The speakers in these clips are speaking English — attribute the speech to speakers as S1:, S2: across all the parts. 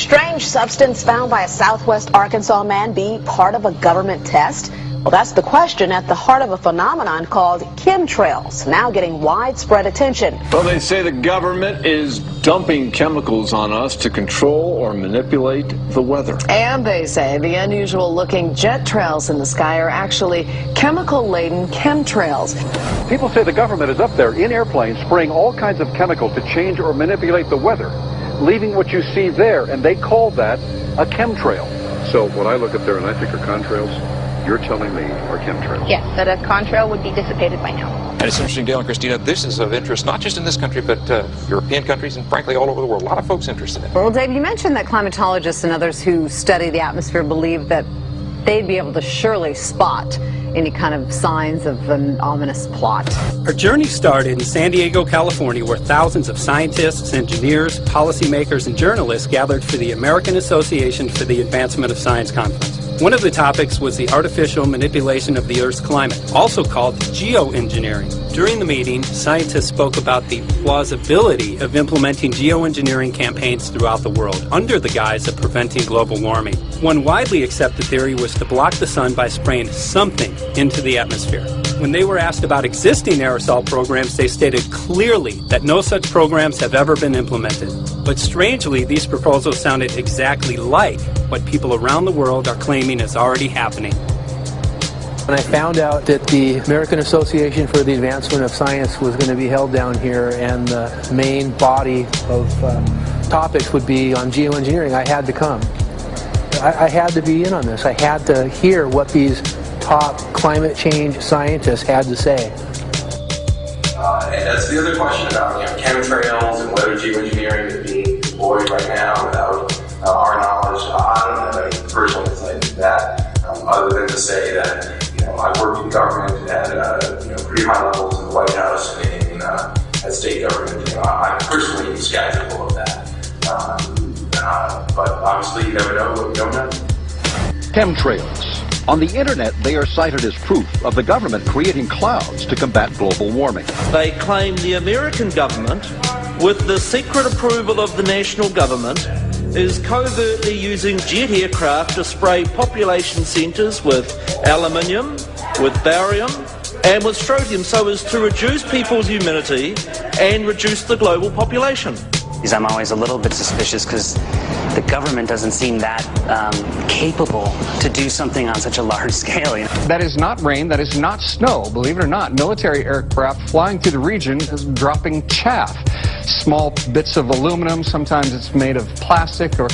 S1: strange substance found by a southwest Arkansas man be part of a government test? Well, that's the question at the heart of a phenomenon called chemtrails, now getting widespread attention.
S2: Well, they say the government is dumping chemicals on us to control or manipulate the weather.
S3: And they say the unusual-looking jet trails in the sky are actually chemical-laden chemtrails.
S4: People say the government is up there in airplanes spraying all kinds of chemicals to change or manipulate the weather, leaving what you see there, and they call that a chemtrail. So what I look up there and I think are contrails, you're telling me are chemtrails?
S5: Yes, that a contrail would be dissipated by now.
S6: And it's interesting, Dale and Christina, this is of interest not just in this country, but European countries and frankly all over the world. A lot of folks interested in it.
S7: Well, Dave, you mentioned that climatologists and others who study the atmosphere believe that they'd be able to surely spot any kind of signs of an ominous plot.
S8: Our journey started in San Diego, California, where thousands of scientists, engineers, policymakers, and journalists gathered for the American Association for the Advancement of Science Conference. One of the topics was the artificial manipulation of the Earth's climate, also called geoengineering. During the meeting, scientists spoke about the plausibility of implementing geoengineering campaigns throughout the world under the guise of preventing global warming. One widely accepted theory was to block the sun by spraying something into the atmosphere. When they were asked about existing aerosol programs, they stated clearly that no such programs have ever been implemented. But strangely, these proposals sounded exactly like what people around the world are claiming is already happening.
S9: When I found out that the American Association for the Advancement of Science was going to be held down here and the main body of topics would be on geoengineering, I had to come. I had to be in on this. I had to hear what these top climate change scientists had to say.
S10: And that's the other question about chemtrails and whether geoengineering is being deployed right now without our knowledge. I don't have any personal insight into that, other than to say that I've worked in government at pretty high levels in the White House and at state government. I'm personally skeptical of that. But obviously, you never know what we don't know.
S4: Chemtrails. On the internet, they are cited as proof of the government creating clouds to combat global warming.
S11: They claim the American government, with the secret approval of the national government, is covertly using jet aircraft to spray population centres with aluminium, with barium and with strontium so as to reduce people's immunity and reduce the global population.
S12: I'm always a little bit suspicious because the government doesn't seem that capable to do something on such a large scale.
S4: That is not rain, that is not snow. Believe it or not, military aircraft flying through the region is dropping chaff. Small bits of aluminum, sometimes it's made of plastic or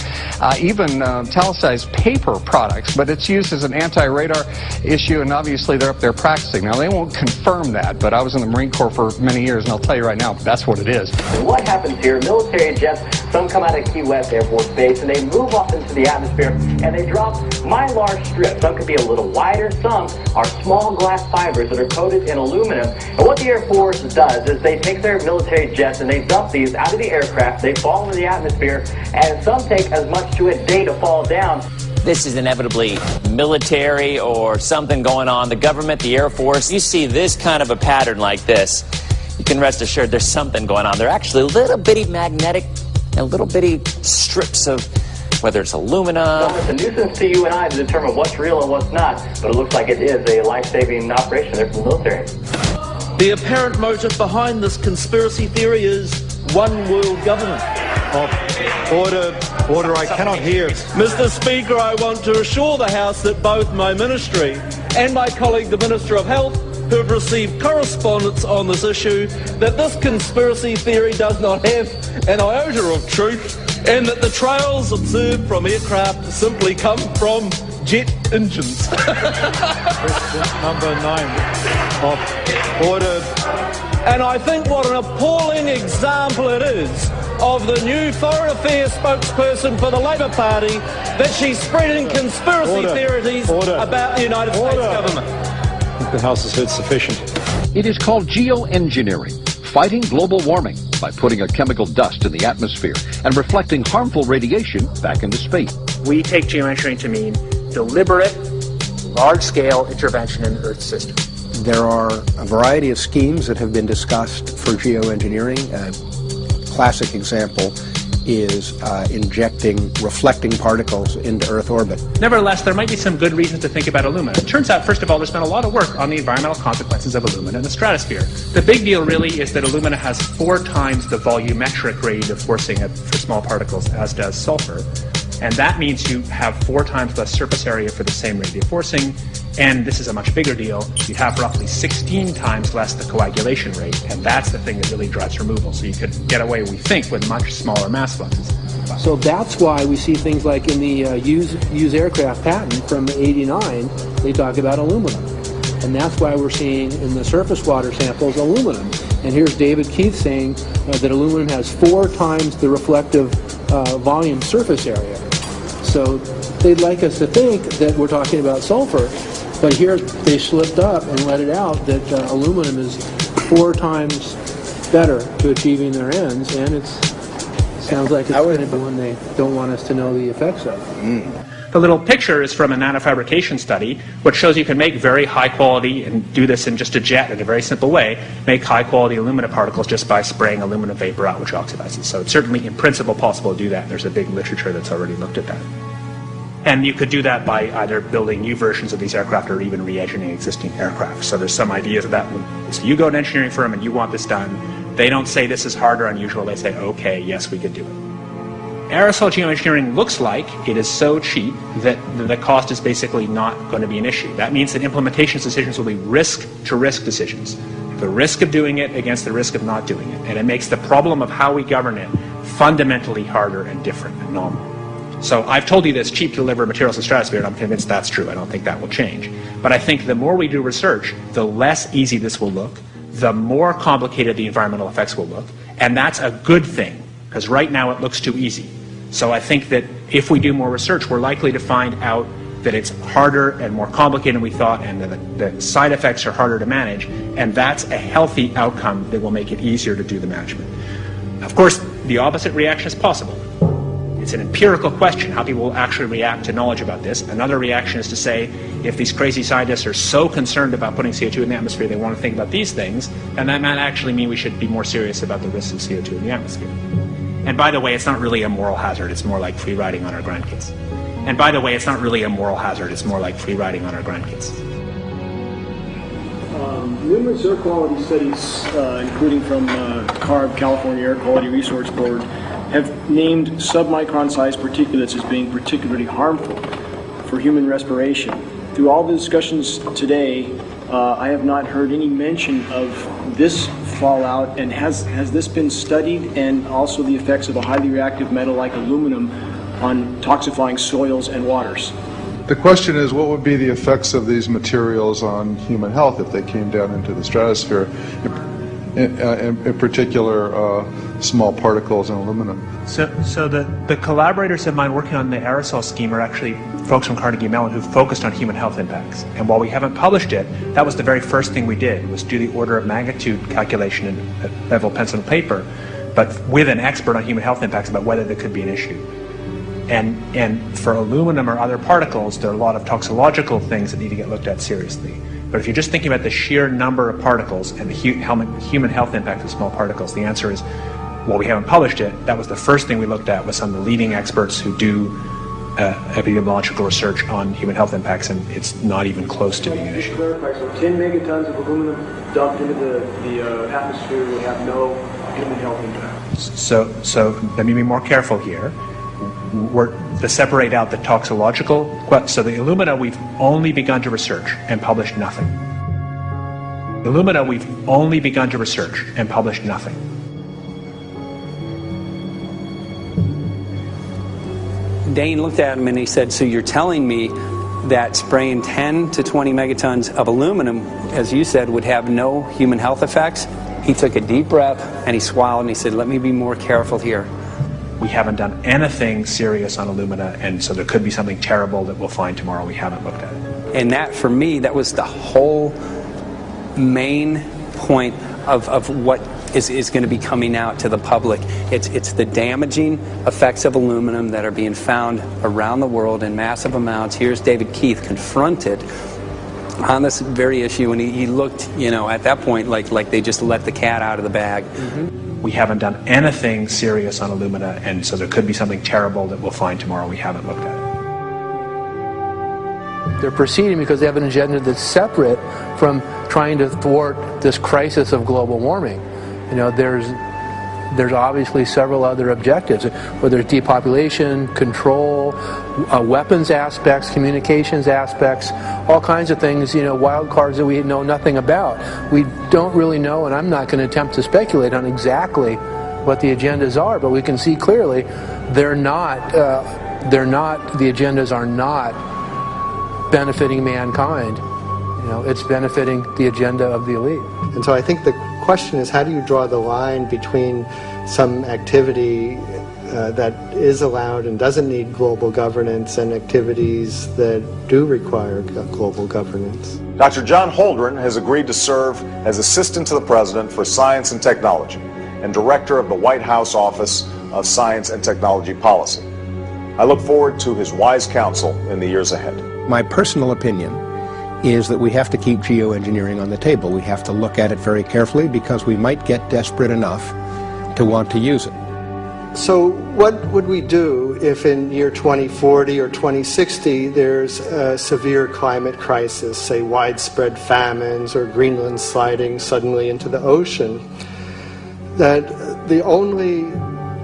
S4: even talicized paper products, but it's used as an anti-radar issue, and obviously they're up there practicing. Now, they won't confirm that, but I was in the Marine Corps for many years, and I'll tell you right now, that's what it is.
S13: And what happens here, military jets, some come out of Key West Air Force Base, and they move up into the atmosphere, and they drop mylar strips. Some could be a little wider, some are small glass fibers that are coated in aluminum. And what the Air Force does is they take their military jets and they dump these out of the aircraft, they fall into the atmosphere, and some take as much to a day to fall down.
S14: This is inevitably military or something going on. The government, the Air Force, you see this kind of a pattern like this, you can rest assured there's something going on. They're actually little bitty magnetic and little bitty strips of, whether it's aluminum.
S13: Well, it's a nuisance to you and I to determine what's real and what's not, but it looks like it is a life-saving operation there for the military.
S11: The apparent motive behind this conspiracy theory is one world government.
S15: Order, I cannot hear.
S11: Mr. Speaker, I want to assure the House that both my ministry and my colleague, the Minister of Health, who have received correspondence on this issue, that this conspiracy theory does not have an iota of truth, and that the trails observed from aircraft simply come from jet engines.
S15: Question number 9 of order.
S11: And I think what an appalling example it is of the new Foreign Affairs spokesperson for the Labour Party that she's spreading conspiracy theories about the United States government.
S15: I think the House has heard sufficient.
S4: It is called geoengineering, fighting global warming by putting a chemical dust in the atmosphere and reflecting harmful radiation back into space.
S16: We take geoengineering to mean deliberate, large-scale intervention in the Earth's system.
S9: There are a variety of schemes that have been discussed for geoengineering. A classic example
S17: is injecting reflecting particles into Earth orbit.
S16: Nevertheless, there might be some good reasons to think about alumina. It turns out, first of all, there's been a lot of work on the environmental consequences of alumina in the stratosphere. The big deal really is that alumina has 4 times the volumetric rate of forcing for small particles as does sulfur. And that means you have 4 times less surface area for the same radiative forcing, and this is a much bigger deal, you have roughly 16 times less the coagulation rate, and that's the thing that really drives removal. So you could get away, we think, with much smaller mass fluxes.
S9: So that's why we see things like in the used aircraft patent from '89, they talk about aluminum. And that's why we're seeing in the surface water samples aluminum. And here's David Keith saying that aluminum has 4 times the reflective volume surface area. So they'd like us to think that we're talking about sulfur, but here they slipped up and let it out that aluminum is 4 times better to achieving their ends, and it sounds like it's going to be one they don't want us to know the effects of.
S16: The little picture is from a nanofabrication study, which shows you can make very high quality, and do this in just a jet in a very simple way, make high quality alumina particles just by spraying aluminum vapor out, which oxidizes. So it's certainly in principle possible to do that. There's a big literature that's already looked at that. And you could do that by either building new versions of these aircraft or even re-engineering existing aircraft. So there's some ideas of that. So you go to an engineering firm and you want this done. They don't say this is hard or unusual. They say, okay, yes, we could do it. Aerosol geoengineering looks like it is so cheap that the cost is basically not going to be an issue. That means that implementation decisions will be risk-to-risk decisions. The risk of doing it against the risk of not doing it. And it makes the problem of how we govern it fundamentally harder and different and novel. So I've told you this cheap to deliver materials to the stratosphere, and I'm convinced that's true. I don't think that will change. But I think the more we do research, the less easy this will look, the more complicated the environmental effects will look, and that's a good thing, because right now it looks too easy. So I think that if we do more research, we're likely to find out that it's harder and more complicated than we thought, and that the side effects are harder to manage, and that's a healthy outcome that will make it easier to do the management. Of course, the opposite reaction is possible. It's an empirical question how people will actually react to knowledge about this. Another reaction is to say, if these crazy scientists are so concerned about putting CO2 in the atmosphere, they want to think about these things, and that might actually mean we should be more serious about the risks of CO2 in the atmosphere. And by the way, it's not really a moral hazard, it's more like free riding on our grandkids. And by the way, it's not really a moral hazard, it's more like free riding on our grandkids.
S18: Numerous air quality studies, including from CARB, California Air Quality Resource Board, have named submicron-sized particulates as being particularly harmful for human respiration. Through all the discussions today, I have not heard any mention of this fallout, and has this been studied, and also the effects of a highly reactive metal like aluminum on toxifying soils and waters?
S19: The question is, what would be the effects of these materials on human health if they came down into the stratosphere, in particular small particles and aluminum?
S16: So the collaborators of mine working on the aerosol scheme are actually folks from Carnegie Mellon who focused on human health impacts. And while we haven't published it, that was the very first thing we did, was do the order of magnitude calculation in level pencil and paper, but with an expert on human health impacts about whether there could be an issue. And for aluminum or other particles, there are a lot of toxicological things that need to get looked at seriously. But if you're just thinking about the sheer number of particles and the human health impact of small particles, the answer is, well, we haven't published it. That was the first thing we looked at with some of the leading experts who do epidemiological research on human health impacts, and it's not even close to being an issue.
S18: To clarify, so 10 megatons of aluminum dumped into the atmosphere will have no human health impact.
S16: So let me be more careful here. We're to separate out the toxicological. So the alumina, we've only begun to research and published nothing. Alumina, we've only begun to research and published nothing.
S8: Dane looked at him and he said, so you're telling me that spraying 10 to 20 megatons of aluminum, as you said, would have no human health effects? He took a deep breath and he swallowed and he said, let me be more careful here.
S16: We haven't done anything serious on alumina, and so there could be something terrible that we'll find tomorrow we haven't looked at it.
S8: And that, for me, that was the whole main point of what is going to be coming out to the public. It's the damaging effects of aluminum that are being found around the world in massive amounts. Here's David Keith confronted on this very issue, and he looked, at that point like they just let the cat out of the bag.
S9: Mm-hmm.
S16: We haven't done anything serious on Illumina, and so there could be something terrible that we'll find tomorrow. We haven't looked at it.
S9: They're proceeding because they have an agenda that's separate from trying to thwart this crisis of global warming. You know, there's obviously several other objectives, whether it's depopulation, control, weapons aspects, communications aspects, all kinds of things, you know, wild cards that we know nothing about. We don't really know, and I'm not going to attempt to speculate on exactly what the agendas are, but we can see clearly the agendas are not benefiting mankind. You know, it's benefiting the agenda of the elite.
S20: And so I think the question is, how do you draw the line between some activity that is allowed and doesn't need global governance and activities that do require global governance?
S21: Dr. John Holdren has agreed to serve as Assistant to the President for Science and Technology and Director of the White House Office of Science and Technology Policy. I look forward to his wise counsel in the years ahead.
S17: My personal opinion is that we have to keep geoengineering on the table. We have to look at it very carefully because we might get desperate enough to want to use it.
S20: So what would we do if in year 2040 or 2060 there's a severe climate crisis, say widespread famines or Greenland sliding suddenly into the ocean? That the only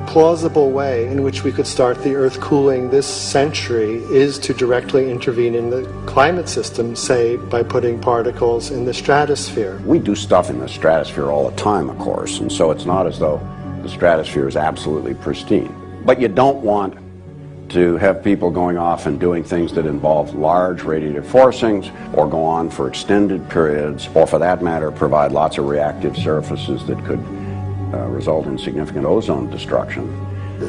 S20: plausible way in which we could start the Earth cooling this century is to directly intervene in the climate system, say by putting particles in the stratosphere.
S22: We do stuff in the stratosphere all the time, of course, and so it's not as though the stratosphere is absolutely pristine. But you don't want to have people going off and doing things that involve large radiative forcings or go on for extended periods, or for that matter provide lots of reactive surfaces that could result in significant ozone destruction.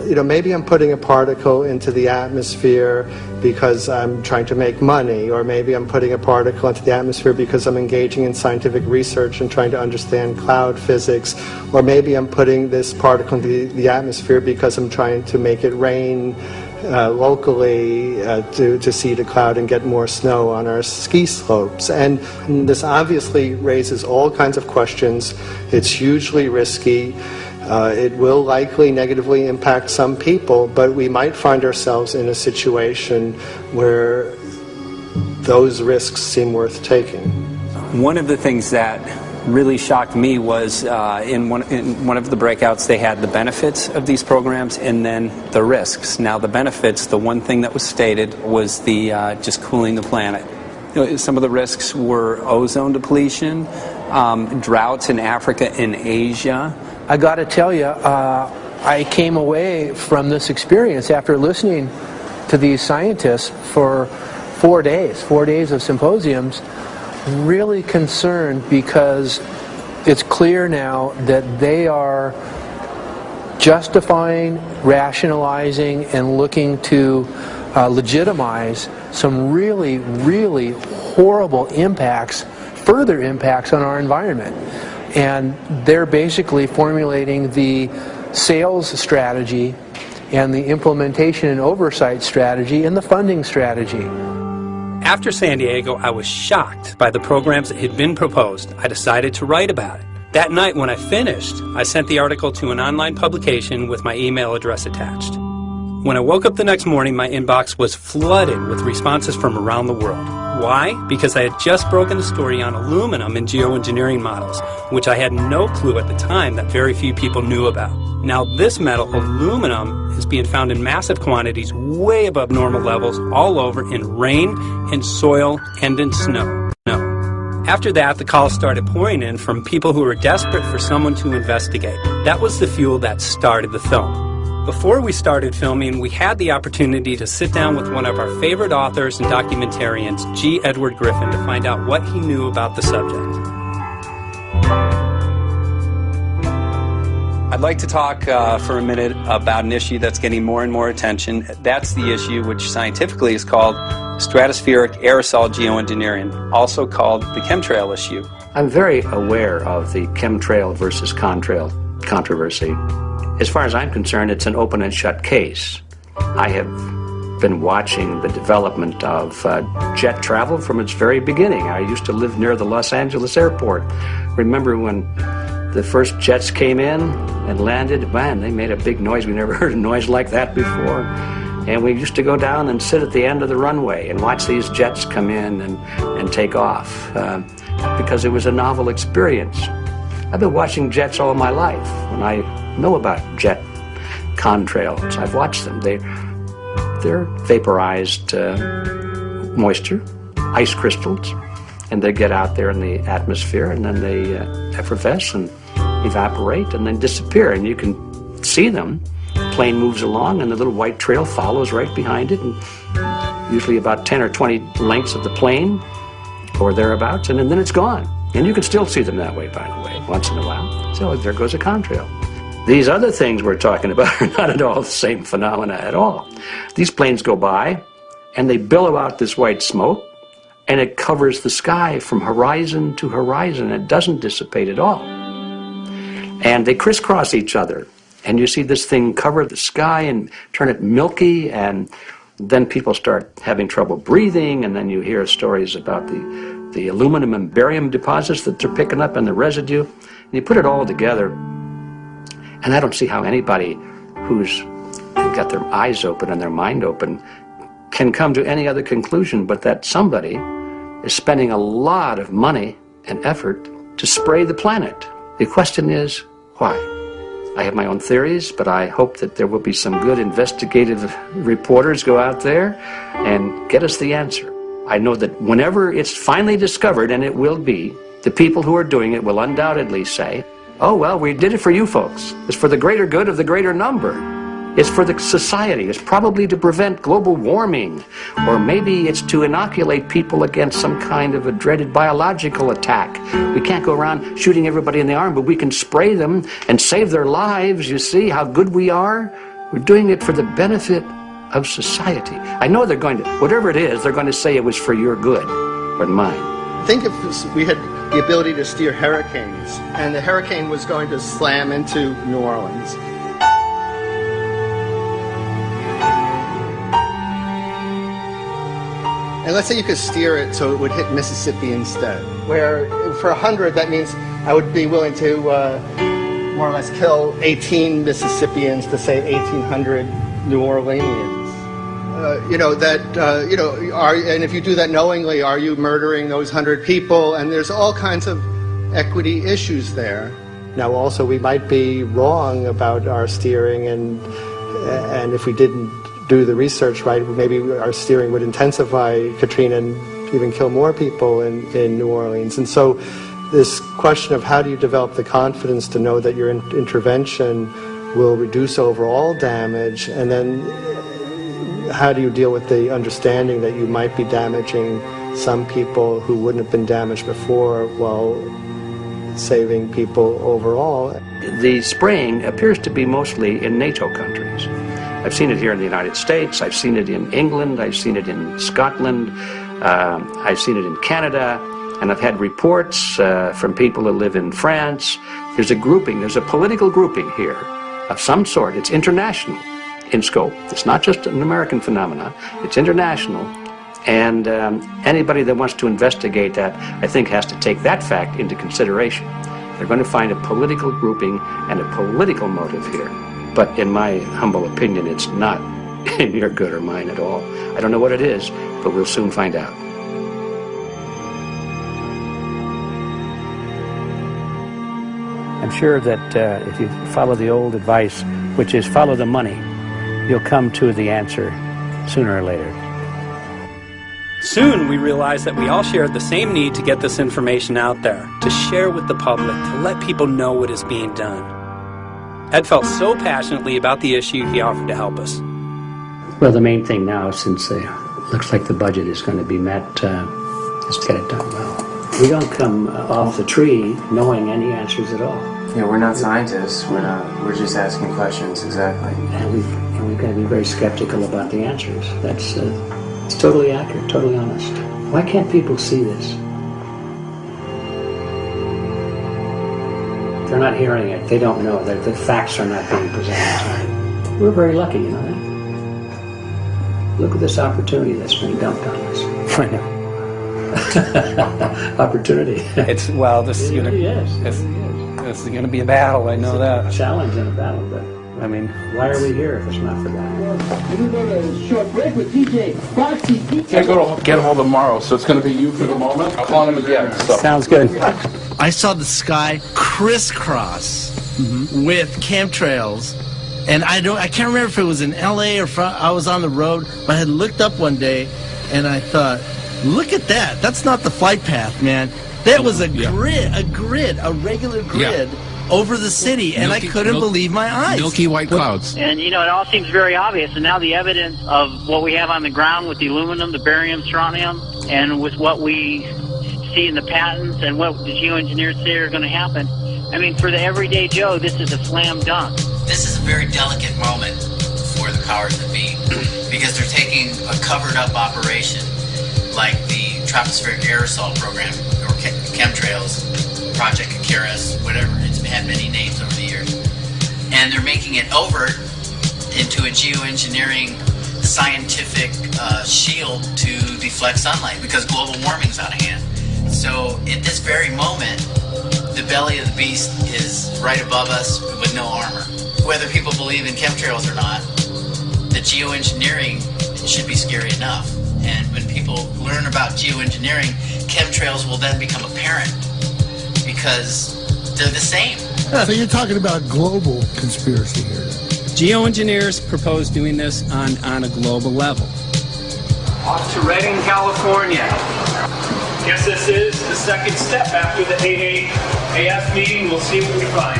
S20: You know, maybe I'm putting a particle into the atmosphere because I'm trying to make money, or maybe I'm putting a particle into the atmosphere because I'm engaging in scientific research and trying to understand cloud physics, or maybe I'm putting this particle into the atmosphere because I'm trying to make it rain locally to seed a cloud and get more snow on our ski slopes. And this obviously raises all kinds of questions. It's hugely risky. It will likely negatively impact some people, but we might find ourselves in a situation where those risks seem worth taking.
S8: One of the things that really shocked me was in one of the breakouts they had the benefits of these programs and then the risks. Now the benefits, the one thing that was stated was the just cooling the planet. You know, some of the risks were ozone depletion, droughts in Africa and Asia.
S9: I got to tell you, I came away from this experience after listening to these scientists for 4 days of symposiums, really concerned because it's clear now that they are justifying, rationalizing, and looking to legitimize some really, really horrible impacts, further impacts on our environment. And they're basically formulating the sales strategy and the implementation and oversight strategy and the funding strategy.
S8: After San Diego, I was shocked by the programs that had been proposed. I decided to write about it. That night when I finished, I sent the article to an online publication with my email address attached. When I woke up the next morning, my inbox was flooded with responses from around the world. Why? Because I had just broken a story on aluminum in geoengineering models, which I had no clue at the time that very few people knew about. Now this metal, aluminum, is being found in massive quantities way above normal levels all over in rain, in soil, and in snow. After that, the calls started pouring in from people who were desperate for someone to investigate. That was the fuel that started the film. Before we started filming, we had the opportunity to sit down with one of our favorite authors and documentarians, G. Edward Griffin, to find out what he knew about the subject. I'd like to talk for a minute about an issue that's getting more and more attention. That's the issue which scientifically is called stratospheric aerosol geoengineering, also called the chemtrail issue.
S23: I'm very aware of the chemtrail versus contrail controversy. As far as I'm concerned, it's an open and shut case. I have been watching the development of jet travel from its very beginning. I used to live near the Los Angeles airport. Remember when the the first jets came in and landed, man, they made a big noise. We never heard a noise like that before. And we used to go down and sit at the end of the runway and watch these jets come in and take off because it was a novel experience. I've been watching jets all my life, and I know about jet contrails. I've watched them. They're vaporized moisture, ice crystals, and they get out there in the atmosphere, and then they effervesce and evaporate and then disappear, and you can see them. Plane moves along and the little white trail follows right behind it, and usually about 10 or 20 lengths of the plane or thereabouts, and then it's gone. And you can still see them that way, by the way, once in a while. So there goes a contrail. These other things we're talking about are not at all the same phenomena at all. These planes go by and they billow out this white smoke, and it covers the sky from horizon to horizon. It doesn't dissipate at all. And they crisscross each other. And you see this thing cover the sky and turn it milky, and then people start having trouble breathing, and then you hear stories about the aluminum and barium deposits that they're picking up and the residue. And you put it all together, and I don't see how anybody who's got their eyes open and their mind open can come to any other conclusion but that somebody is spending a lot of money and effort to spray the planet. The question is, why? I have my own theories, but I hope that there will be some good investigative reporters go out there and get us the answer. I know that whenever it's finally discovered, and it will be, the people who are doing it will undoubtedly say, oh, well, we did it for you folks. It's for the greater good of the greater number. It's for the society. It's probably to prevent global warming. Or maybe it's to inoculate people against some kind of a dreaded biological attack. We can't go around shooting everybody in the arm, but we can spray them and save their lives. You see how good we are? We're doing it for the benefit of society. I know they're going to, whatever it is, they're going to say it was for your good or mine.
S20: Think if we had the ability to steer hurricanes, and the hurricane was going to slam into New Orleans. And let's say you could steer it so it would hit Mississippi instead, where for 100, that means I would be willing to more or less kill 18 Mississippians to save 1,800 New Orleanians. And if you do that knowingly, are you murdering those 100 people? And there's all kinds of equity issues there. Now, also, we might be wrong about our steering, and if we didn't do the research right, maybe our steering would intensify Katrina and even kill more people in New Orleans. And so this question of how do you develop the confidence to know that your intervention will reduce overall damage, and then how do you deal with the understanding that you might be damaging some people who wouldn't have been damaged before while saving people overall?
S23: The spraying appears to be mostly in NATO countries. I've seen it here in the United States, I've seen it in England, I've seen it in Scotland, I've seen it in Canada, and I've had reports from people who live in France. There's a grouping, there's a political grouping here of some sort. It's international in scope. It's not just an American phenomenon, it's international. And anybody that wants to investigate that, I think, has to take that fact into consideration. They're going to find a political grouping and a political motive here. But in my humble opinion, it's not in your good or mine at all. I don't know what it is, but we'll soon find out. I'm sure that if you follow the old advice, which is follow the money, you'll come to the answer sooner or later.
S8: Soon we realized that we all shared the same need to get this information out there, to share with the public, to let people know what is being done. Ed felt so passionately about the issue, he offered to help us.
S23: Well, the main thing now, since it looks like the budget is going to be met, is to get it done well. We don't come off the tree knowing any answers at all.
S1: Yeah, we're not scientists. We're just asking questions, exactly.
S23: And we've got to be very skeptical about the answers. That's it's totally accurate, totally honest. Why can't people see this? They're not hearing it. They don't know. The facts are not being presented. We're very lucky, you know that? Look at this opportunity that's been dumped on us.
S8: I know.
S23: Opportunity.
S8: It's, well, this
S23: It
S8: unit.
S23: really is.
S8: It's, This is going to be a battle, I know that.
S23: A challenge and a battle, but
S8: I mean,
S23: why are we here if it's not for that?
S2: We're going to go to a short break with DJ Foxy.
S3: Can't go to get hold tomorrow, so it's going to be you for the moment. I'll call him again. So.
S8: Sounds good.
S2: I saw the sky crisscross with chemtrails, and I can't remember if it was in LA or I was on the road, but I had looked up one day and I thought, look at that. That's not the flight path, man. That was a grid, a regular grid over the city, and I couldn't believe my eyes.
S3: Milky white clouds.
S5: And, you know, it all seems very obvious, and now the evidence of what we have on the ground with the aluminum, the barium, strontium, and with what we see in the patents and what the geoengineers say are going to happen, I mean, for the everyday Joe, this is a slam dunk.
S24: This is a very delicate moment for the powers that be, because they're taking a covered-up operation like the tropospheric aerosol program, or chemtrails, Project Icarus, whatever, it's had many names over the years, and they're making it overt into a geoengineering scientific shield to deflect sunlight, because global warming's out of hand. So at this very moment, the belly of the beast is right above us with no armor. Whether people believe in chemtrails or not, the geoengineering should be scary enough. And when people learn about geoengineering, chemtrails will then become apparent, because they're the same.
S2: So you're talking about global conspiracy here.
S8: Geoengineers propose doing this on a global level.
S25: Off to Redding, California. Guess this is the second step after the 8 AF meeting. We'll see what we find.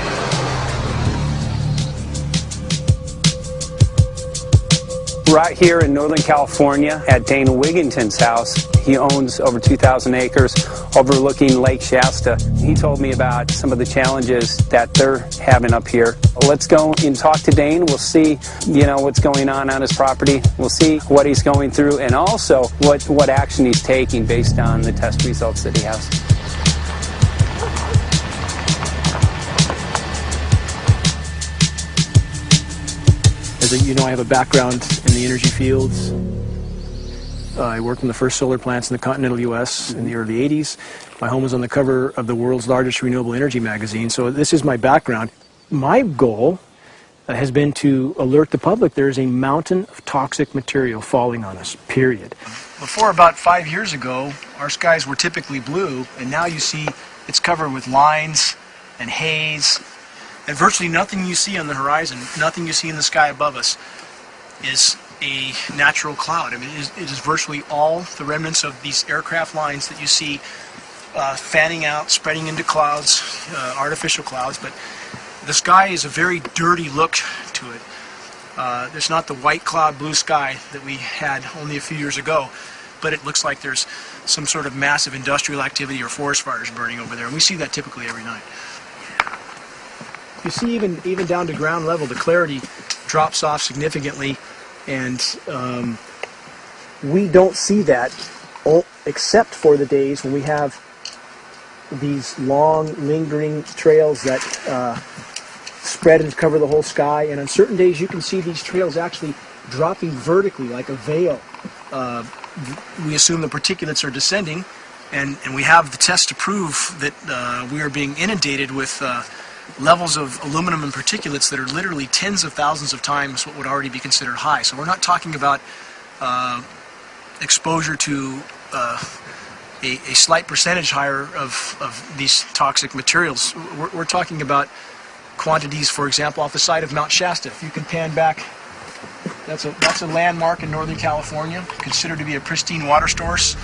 S8: Right here in Northern California at Dana Wigington's house. He owns over 2,000 acres overlooking Lake Shasta. He told me about some of the challenges that they're having up here. Let's go and talk to Dane. We'll see, what's going on his property. We'll see what he's going through, and also what action he's taking based on the test results that he has.
S18: As you know, I have a background in the energy fields. I worked in the first solar plants in the continental U.S. in the early 80s. My home was on the cover of the world's largest renewable energy magazine, so this is my background. My goal has been to alert the public there is a mountain of toxic material falling on us, period. Before about 5 years ago, our skies were typically blue, and now you see it's covered with lines and haze. And virtually nothing you see on the horizon, nothing you see in the sky above us, is a natural cloud. I mean, it is virtually all the remnants of these aircraft lines that you see fanning out, spreading into clouds, artificial clouds. But the sky is a very dirty look to it. There's not the white cloud, blue sky that we had only a few years ago, but it looks like there's some sort of massive industrial activity or forest fires burning over there, and we see that typically every night. You see, even down to ground level, the clarity drops off significantly, and we don't see that except for the days when we have these long, lingering trails that spread and cover the whole sky. And on certain days, you can see these trails actually dropping vertically like a veil. We assume the particulates are descending, and we have the test to prove that we are being inundated with levels of aluminum and particulates that are literally tens of thousands of times what would already be considered high. So we're not talking about exposure to a slight percentage higher of these toxic materials. We're talking about quantities, for example, off the side of Mount Shasta. If you can pan back, that's a landmark in Northern California, considered to be a pristine water source.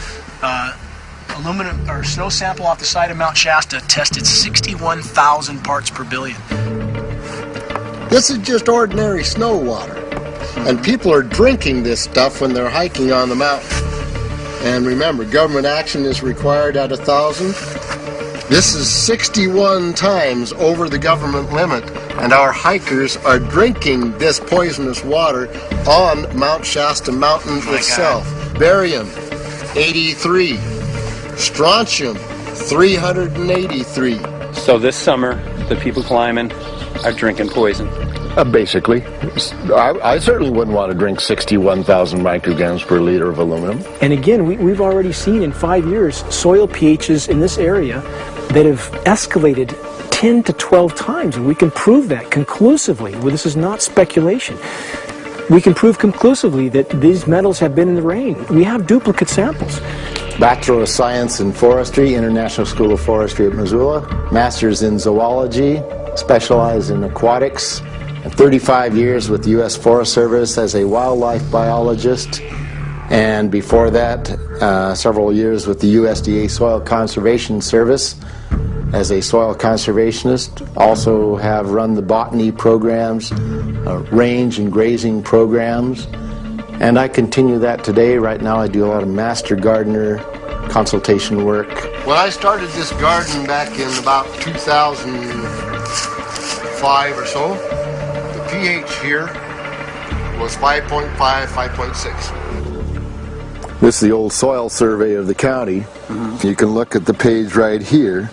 S18: Aluminum or snow sample off the side of Mount Shasta tested 61,000 parts per billion.
S26: This is just ordinary snow water, and people are drinking this stuff when they're hiking on the mountain. And remember, government action is required at 1,000. This is 61 times over the government limit, and our hikers are drinking this poisonous water on Mount Shasta Mountain itself. Barium, 83. Strontium, 383.
S8: So this summer, the people climbing are drinking poison.
S27: Basically. I certainly wouldn't want to drink 61,000 micrograms per liter of aluminum.
S18: And again, we've already seen in 5 years soil pHs in this area that have escalated
S9: 10 to 12 times, and we can prove that conclusively. Well, this is not speculation. We can prove conclusively that these metals have been in the rain. We have duplicate samples.
S27: Bachelor of Science in Forestry, International School of Forestry at Missoula. Master's in Zoology, specialized in aquatics. And 35 years with the U.S. Forest Service as a wildlife biologist. And before that, several years with the USDA Soil Conservation Service as a soil conservationist. Also have run the botany programs, range and grazing programs. And I continue that today. Right now I do a lot of master gardener consultation work.
S26: When I started this garden back in about 2005 or so, the pH here was 5.5, 5.6.
S27: This is the old soil survey of the county. You can look at the page right here.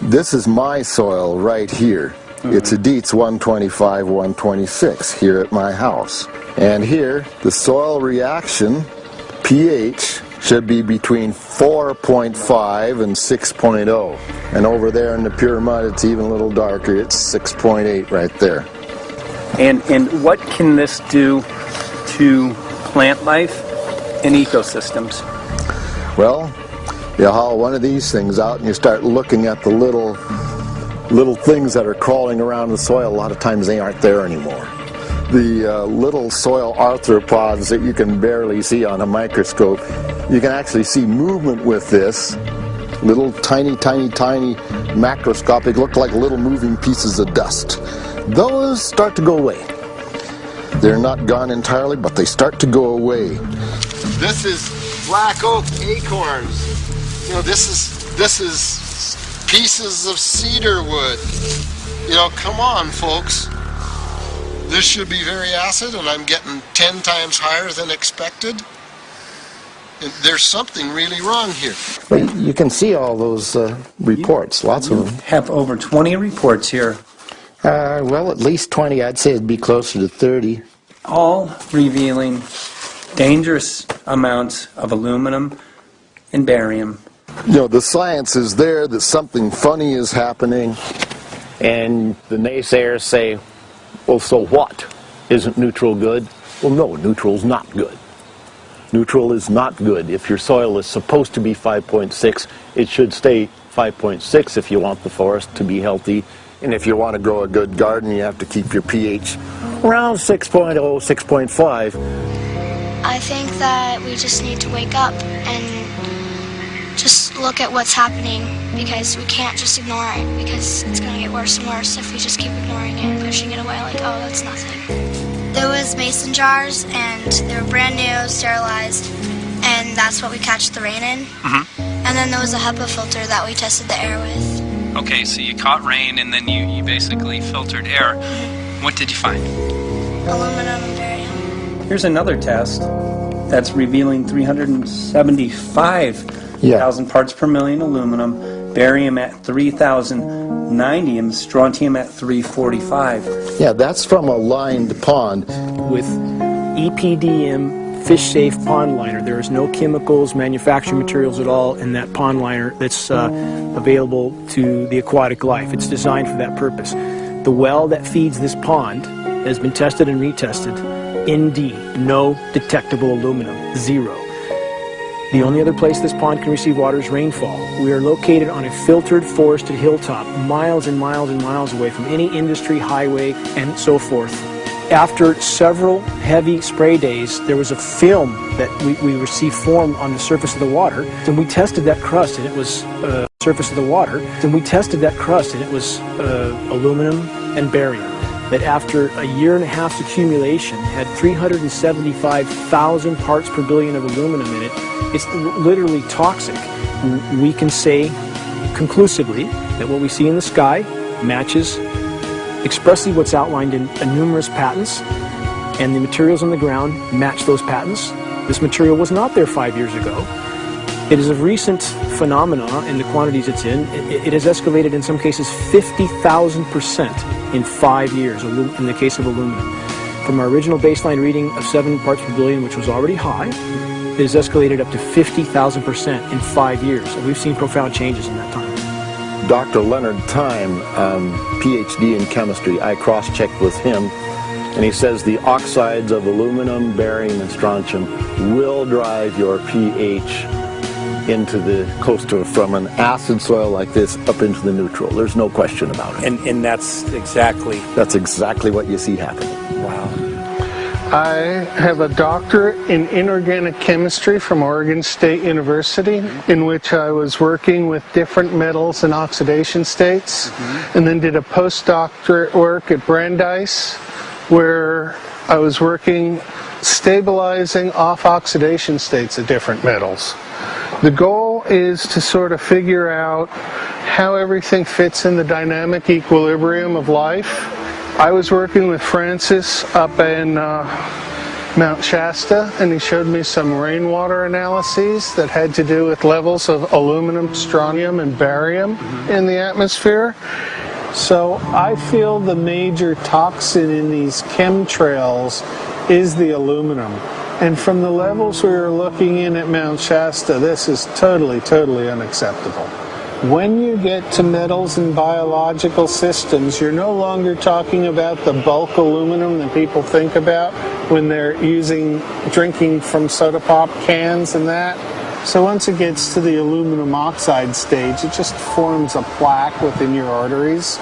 S27: This is my soil right here. It's a Dietz 125, 126 here at my house. And here, the soil reaction pH should be between 4.5 and 6.0. And over there in the pure mud, it's even a little darker. It's 6.8 right there.
S8: And what can this do to plant life and ecosystems?
S27: Well, you haul one of these things out and you start looking at the little things that are crawling around the soil. A lot of times they aren't there anymore. The little soil arthropods that you can barely see on a microscope, you can actually see movement with this. Little tiny macroscopic, look like little moving pieces of dust. Those start to go away. They're not gone entirely, but they start to go away.
S26: This is black oak acorns. You know, this is pieces of cedar wood. You know, come on, folks. This should be very acid, and I'm getting 10 times higher than expected. And there's something really wrong here.
S27: But you can see all those reports, lots of them.
S8: Have over 20 reports here.
S27: Well, at least 20. I'd say it'd be closer to 30.
S8: All revealing dangerous amounts of aluminum and barium.
S27: You know, the science is there that something funny is happening, and the naysayers say, well, so what? Isn't neutral good? Well, no, neutral's not good. Neutral is not good. If your soil is supposed to be 5.6, it should stay 5.6 if you want the forest to be healthy. And if you want to grow a good garden, you have to keep your pH around 6.0, 6.5.
S6: I think that we just need to wake up and just look at what's happening, because we can't just ignore it, because it's going to get worse and worse if we just keep ignoring it and pushing it away like, oh, that's nothing. There was mason jars, and they were brand new, sterilized, and that's what we catch the rain in. And then there was a HEPA filter that we tested the air with.
S8: Okay, so you caught rain and then you basically filtered air. What did you find?
S6: Aluminum and barium.
S8: Here's another test that's revealing 375,000 parts per million aluminum, barium at 3,090, and strontium at 345.
S27: Yeah, that's from a lined pond.
S9: With EPDM fish-safe pond liner. There is no chemicals, manufacturing materials at all in that pond liner that's available to the aquatic life. It's designed for that purpose. The well that feeds this pond has been tested and retested. Indeed, no detectable aluminum, zero. The only other place this pond can receive water is rainfall. We are located on a filtered, forested hilltop, miles and miles and miles away from any industry, highway, and so forth. After several heavy spray days, there was a film that we received formed on the surface of the water, and we tested that crust, and it was aluminum and barium. That after a year and a half's accumulation had 375,000 parts per billion of aluminum in it. It's literally toxic. We can say conclusively that what we see in the sky matches expressly what's outlined in numerous patents, and the materials on the ground match those patents. This material was not there 5 years ago. It is a recent phenomenon in the quantities it's in. It has escalated in some cases 50,000% in 5 years in the case of aluminum. From our original baseline reading of 7 parts per billion, which was already high, it has escalated up to 50,000% in 5 years. And we've seen profound changes in that time.
S27: Dr. Leonard Time, PhD in chemistry, I cross-checked with him, and he says the oxides of aluminum, barium, and strontium will drive your pH into the close to from an acid soil like this up into the neutral. There's no question about it.
S8: And that's exactly
S27: what you see happening.
S8: Wow.
S7: I have a doctorate in inorganic chemistry from Oregon State University, in which I was working with different metals and oxidation states, and then did a postdoctorate work at Brandeis, where I was working stabilizing off oxidation states of different metals. The goal is to sort of figure out how everything fits in the dynamic equilibrium of life. I was working with Francis up in Mount Shasta, and he showed me some rainwater analyses that had to do with levels of aluminum, strontium, and barium in the atmosphere. So I feel the major toxin in these chemtrails is the aluminum. And from the levels we were looking in at Mount Shasta, this is totally, totally unacceptable. When you get to metals and biological systems, you're no longer talking about the bulk aluminum that people think about when they're drinking from soda pop cans and that. So once it gets to the aluminum oxide stage, it just forms a plaque within your arteries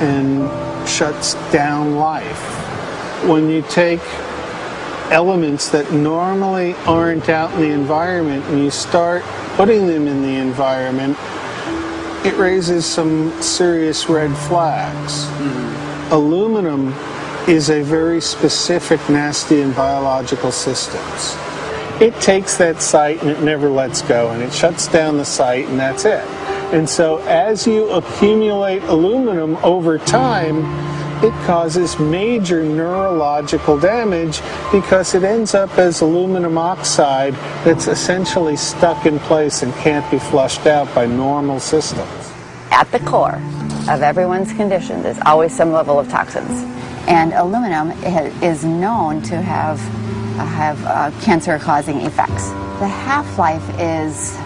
S7: and shuts down life. When you take elements that normally aren't out in the environment and you start putting them in the environment, it raises some serious red flags. Aluminum is a very specific, nasty and biological systems. It takes that site and it never lets go, and it shuts down the site, and that's it. And so as you accumulate aluminum over time, it causes major neurological damage because it ends up as aluminum oxide that's essentially stuck in place and can't be flushed out by normal systems.
S10: At the core of everyone's condition, there's always some level of toxins. And aluminum is known to have cancer-causing effects. The half-life is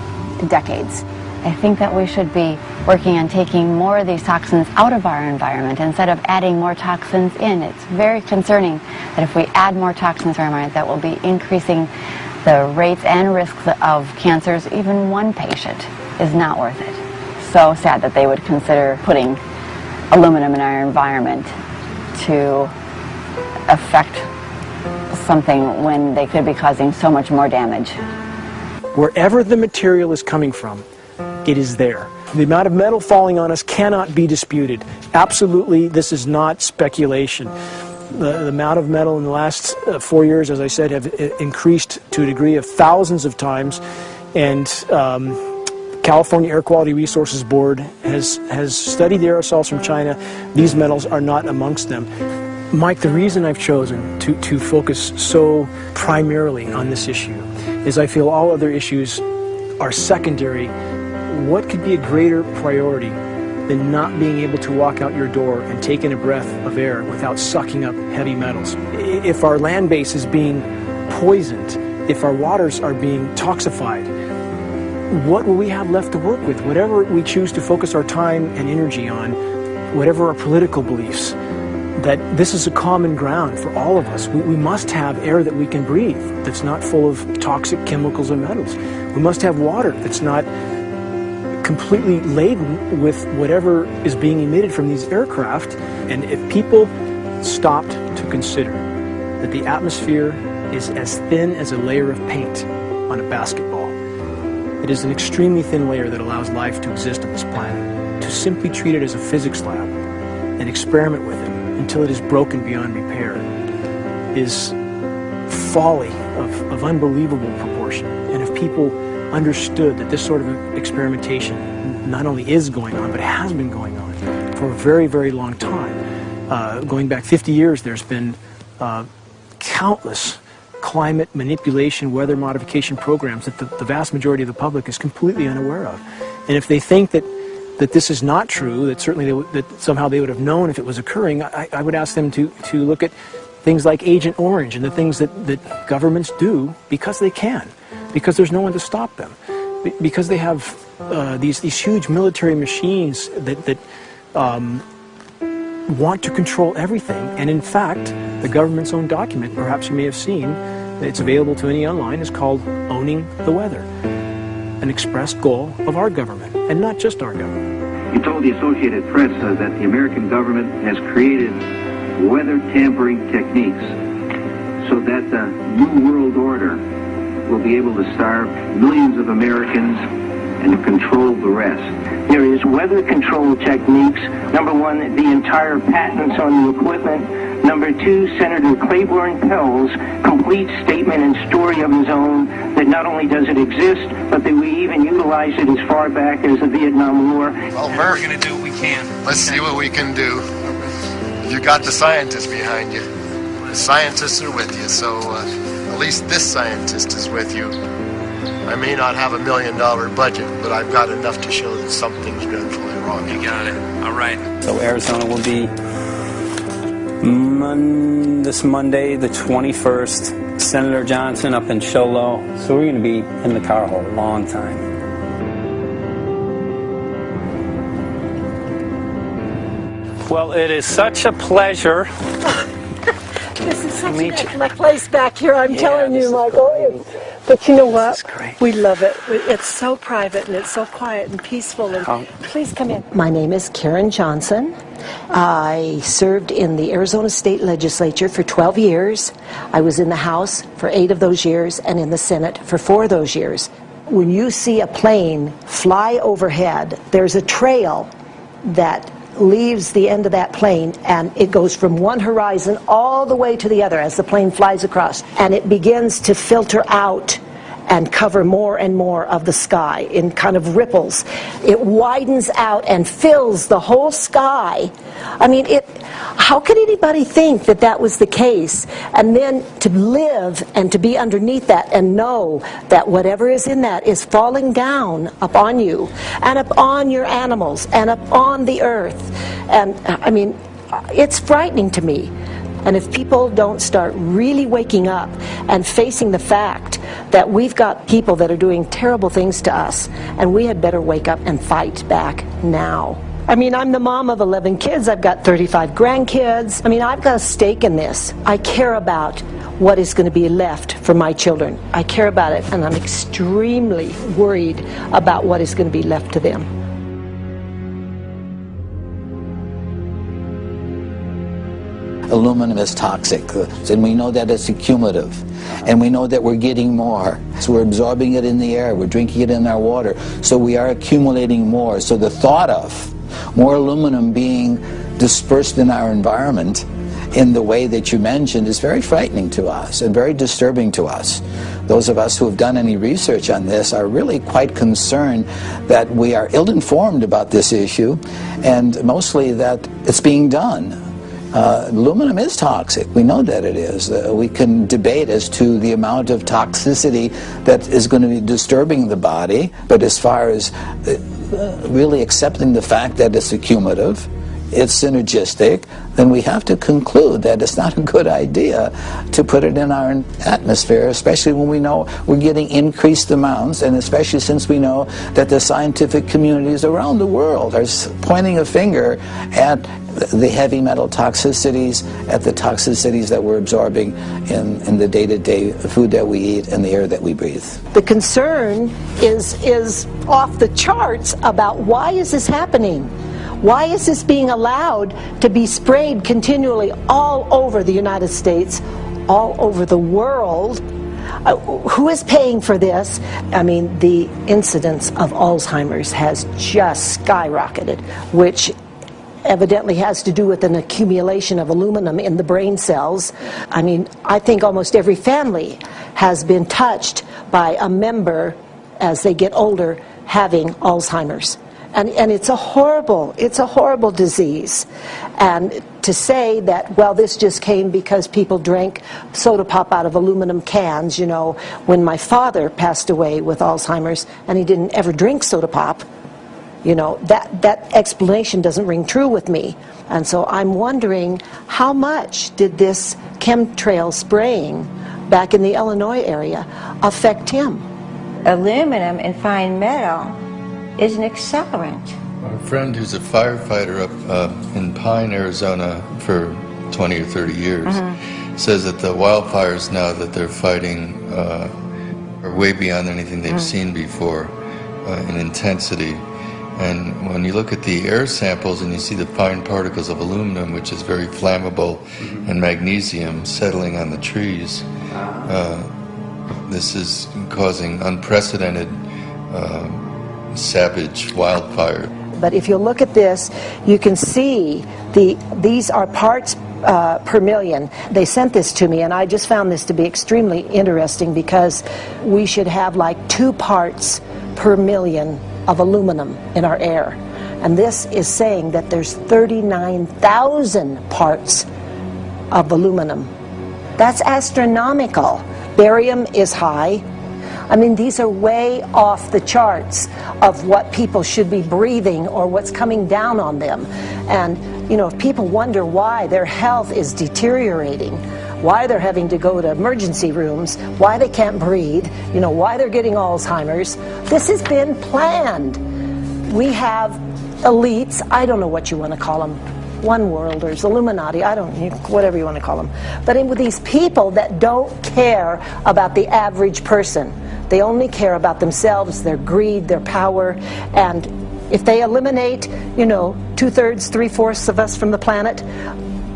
S10: decades. I think that we should be working on taking more of these toxins out of our environment instead of adding more toxins in. It's very concerning that if we add more toxins to our environment, that will be increasing the rates and risks of cancers. Even one patient is not worth it. So sad that they would consider putting aluminum in our environment to affect something when they could be causing so much more damage.
S11: Wherever the material is coming from, it is there. The amount of metal falling on us cannot be disputed. Absolutely, this is not speculation. The amount of metal in the last 4 years, as I said, have increased to a degree of thousands of times, and California Air Quality Resources Board has studied the aerosols from China. These metals are not amongst them. Mike, the reason I've chosen to focus so primarily on this issue is I feel all other issues are secondary. What could be a greater priority than not being able to walk out your door and take in a breath of air without sucking up heavy metals? If our land base is being poisoned, if our waters are being toxified, what will we have left to work with? Whatever we choose to focus our time and energy on, whatever our political beliefs, that this is a common ground for all of us. We must have air that we can breathe that's not full of toxic chemicals and metals. We must have water that's not completely laden with whatever is being emitted from these aircraft. And if people stopped to consider that the atmosphere is as thin as a layer of paint on a basketball, it is an extremely thin layer that allows life to exist on this planet. To simply treat it as a physics lab and experiment with it until it is broken beyond repair is folly of unbelievable proportion. And if people understood that this sort of experimentation not only is going on, but has been going on for a very, very long time. Going back 50 years, there's been countless climate manipulation, weather modification programs that the vast majority of the public is completely unaware of. And if they think that this is not true, that certainly that somehow they would have known if it was occurring, I would ask them to look at things like Agent Orange and the things that governments do because they can, because there's no one to stop them. because they have these huge military machines that want to control everything. And in fact, the government's own document, perhaps you may have seen, it's available to any online, is called Owning the Weather, an express goal of our government, and not just our government.
S4: You told the Associated Press that the American government has created weather tampering techniques so that the New World Order will be able to starve millions of Americans and control the rest.
S12: There is weather control techniques. Number one, the entire patents on the equipment. Number two, Senator Claiborne Pell's complete statement and story of his own that not only does it exist, but that we even utilize it as far back as the Vietnam War.
S26: Well, Murph,
S25: We're going to do what we can.
S26: let's see what we can do. You got the scientists behind you. The scientists are with you, so at least this scientist is with you. I may not have $1 million budget, but I've got enough to show that something's dreadfully wrong.
S25: You got it. All right.
S8: So Arizona will be this Monday, the 21st. Senator Johnson up in Show Low. So we're going to be in the car a long time. Well, it is such a pleasure.
S13: This is such an excellent place back here, I'm telling you, Michael. But you know what? We love it. It's so private and it's so quiet and peaceful. And please come in. My name is Karen Johnson. I served in the Arizona State Legislature for 12 years. I was in the House for 8 of those years and in the Senate for 4 of those years. When you see a plane fly overhead, there's a trail that leaves the end of that plane, and it goes from one horizon all the way to the other as the plane flies across, and it begins to filter out and cover more and more of the sky in kind of ripples. It widens out and fills the whole sky. I mean, how could anybody think that that was the case? And then to live and to be underneath that and know that whatever is in that is falling down upon you and upon your animals and upon the earth. And I mean, it's frightening to me. And if people don't start really waking up and facing the fact that we've got people that are doing terrible things to us, and we had better wake up and fight back now. I mean, I'm the mom of 11 kids. I've got 35 grandkids. I mean, I've got a stake in this. I care about what is going to be left for my children. I care about it, and I'm extremely worried about what is going to be left to them.
S14: Aluminum is toxic, and we know that it's accumulative, and we know that we're getting more. So we're absorbing it in the air, we're drinking it in our water, so we are accumulating more. So the thought of more aluminum being dispersed in our environment in the way that you mentioned is very frightening to us and very disturbing to us. Those of us who have done any research on this are really quite concerned that we are ill-informed about this issue, and mostly that it's being done. Aluminum is toxic. We know that it is. We can debate as to the amount of toxicity that is going to be disturbing the body, but as far as really accepting the fact that it's accumulative, it's synergistic, then we have to conclude that it's not a good idea to put it in our atmosphere, especially when we know we're getting increased amounts, and especially since we know that the scientific communities around the world are pointing a finger at the heavy metal toxicities, at the toxicities that we're absorbing in the day-to-day food that we eat and the air that we breathe.
S13: The concern is off the charts about why is this happening? Why is this being allowed to be sprayed continually all over the United States, all over the world? Who is paying for this? I mean, the incidence of Alzheimer's has just skyrocketed, which evidently has to do with an accumulation of aluminum in the brain cells. I mean, I think almost every family has been touched by a member as they get older having Alzheimer's. And it's a horrible disease. And to say that, well, this just came because people drank soda pop out of aluminum cans, you know, when my father passed away with Alzheimer's and he didn't ever drink soda pop, you know, that explanation doesn't ring true with me. And so I'm wondering, how much did this chemtrail spraying back in the Illinois area affect him?
S15: aluminum and fine metal is an accelerant.
S16: A friend who's a firefighter up in Pine, Arizona for 20 or 30 years says that the wildfires now that they're fighting are way beyond anything they've seen before in intensity. And when you look at the air samples and you see the fine particles of aluminum, which is very flammable, and magnesium settling on the trees, this is causing unprecedented savage wildfire.
S13: But if you look at this, you can see these are parts per million. They sent this to me, and I just found this to be extremely interesting because we should have like 2 parts per million of aluminum in our air. And this is saying that there's 39,000 parts of aluminum. That's astronomical. Barium is high. I mean, these are way off the charts of what people should be breathing or what's coming down on them. And, you know, if people wonder why their health is deteriorating, why they're having to go to emergency rooms, why they can't breathe, you know, why they're getting Alzheimer's, this has been planned. We have elites, I don't know what you want to call them, one worlders, Illuminati, I don't know, whatever you want to call them. But with these people that don't care about the average person. They only care about themselves, their greed, their power, and if they eliminate, you know, 2/3, 3/4 of us from the planet,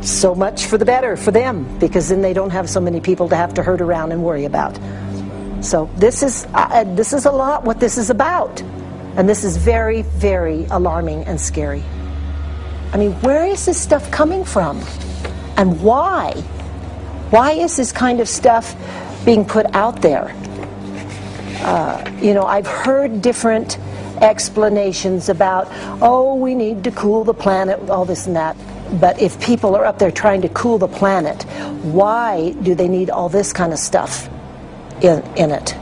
S13: so much for the better for them, because then they don't have so many people to have to herd around and worry about. So this is a lot what this is about, and this is very, very alarming and scary. I mean, where is this stuff coming from, and why? Why is this kind of stuff being put out there? You know, I've heard different explanations about, oh, we need to cool the planet, all this and that. But if people are up there trying to cool the planet, why do they need all this kind of stuff in it?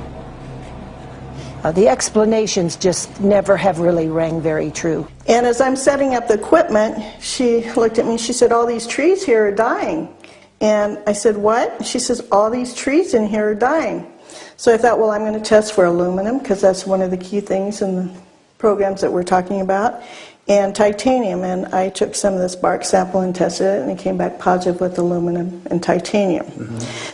S13: The explanations just never have really rang very true.
S17: And as I'm setting up the equipment, she looked at me, she said, all these trees here are dying. And I said, what? She says, all these trees in here are dying. So I thought, well, I'm going to test for aluminum, because that's one of the key things in the programs that we're talking about, and titanium. And I took some of this bark sample and tested it, and it came back positive with aluminum and titanium.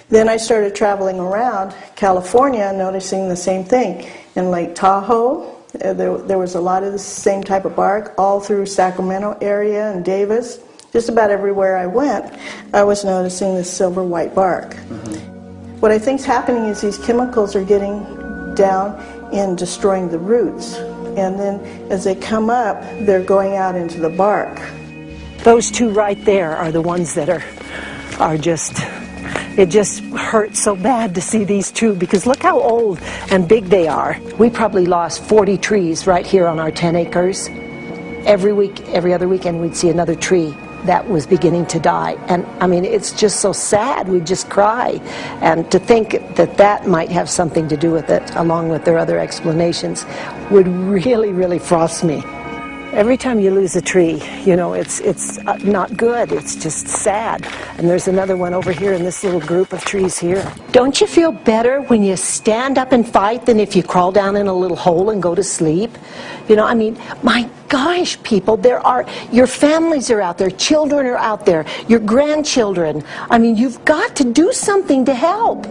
S17: Then I started traveling around California, noticing the same thing. In Lake Tahoe, there was a lot of the same type of bark, all through Sacramento area and Davis. Just about everywhere I went, I was noticing this silver white bark. What I think's happening is these chemicals are getting down and destroying the roots. And then as they come up, they're going out into the bark.
S13: Those 2 right there are the ones that are just, it just hurts so bad to see these 2, because look how old and big they are. We probably lost 40 trees right here on our 10 acres. Every week, every other weekend, we'd see another tree that was beginning to die. And I mean, it's just so sad, we just cry. And to think that that might have something to do with it, along with their other explanations, would really, really frost me. Every time you lose a tree, you know, it's not good, it's just sad. And there's another one over here in this little group of trees here. Don't you feel better when you stand up and fight than if you crawl down in a little hole and go to sleep? You know, I mean, my gosh, people, your families are out there, children are out there, your grandchildren. I mean, you've got to do something to help.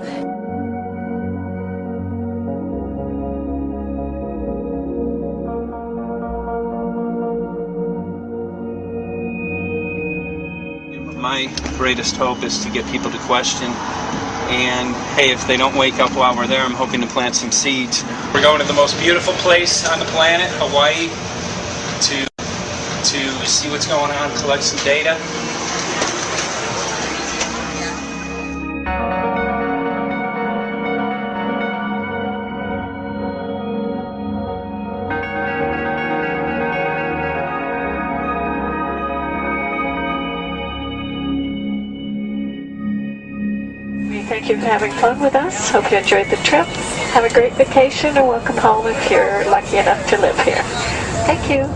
S25: My greatest hope is to get people to question, and hey, if they don't wake up while we're there, I'm hoping to plant some seeds. We're going to the most beautiful place on the planet, Hawaii, to see what's going on, collect some data.
S13: Thank you for having fun with us. Hope you enjoyed the trip. Have a great vacation and welcome home if you're lucky enough to live here. Thank you.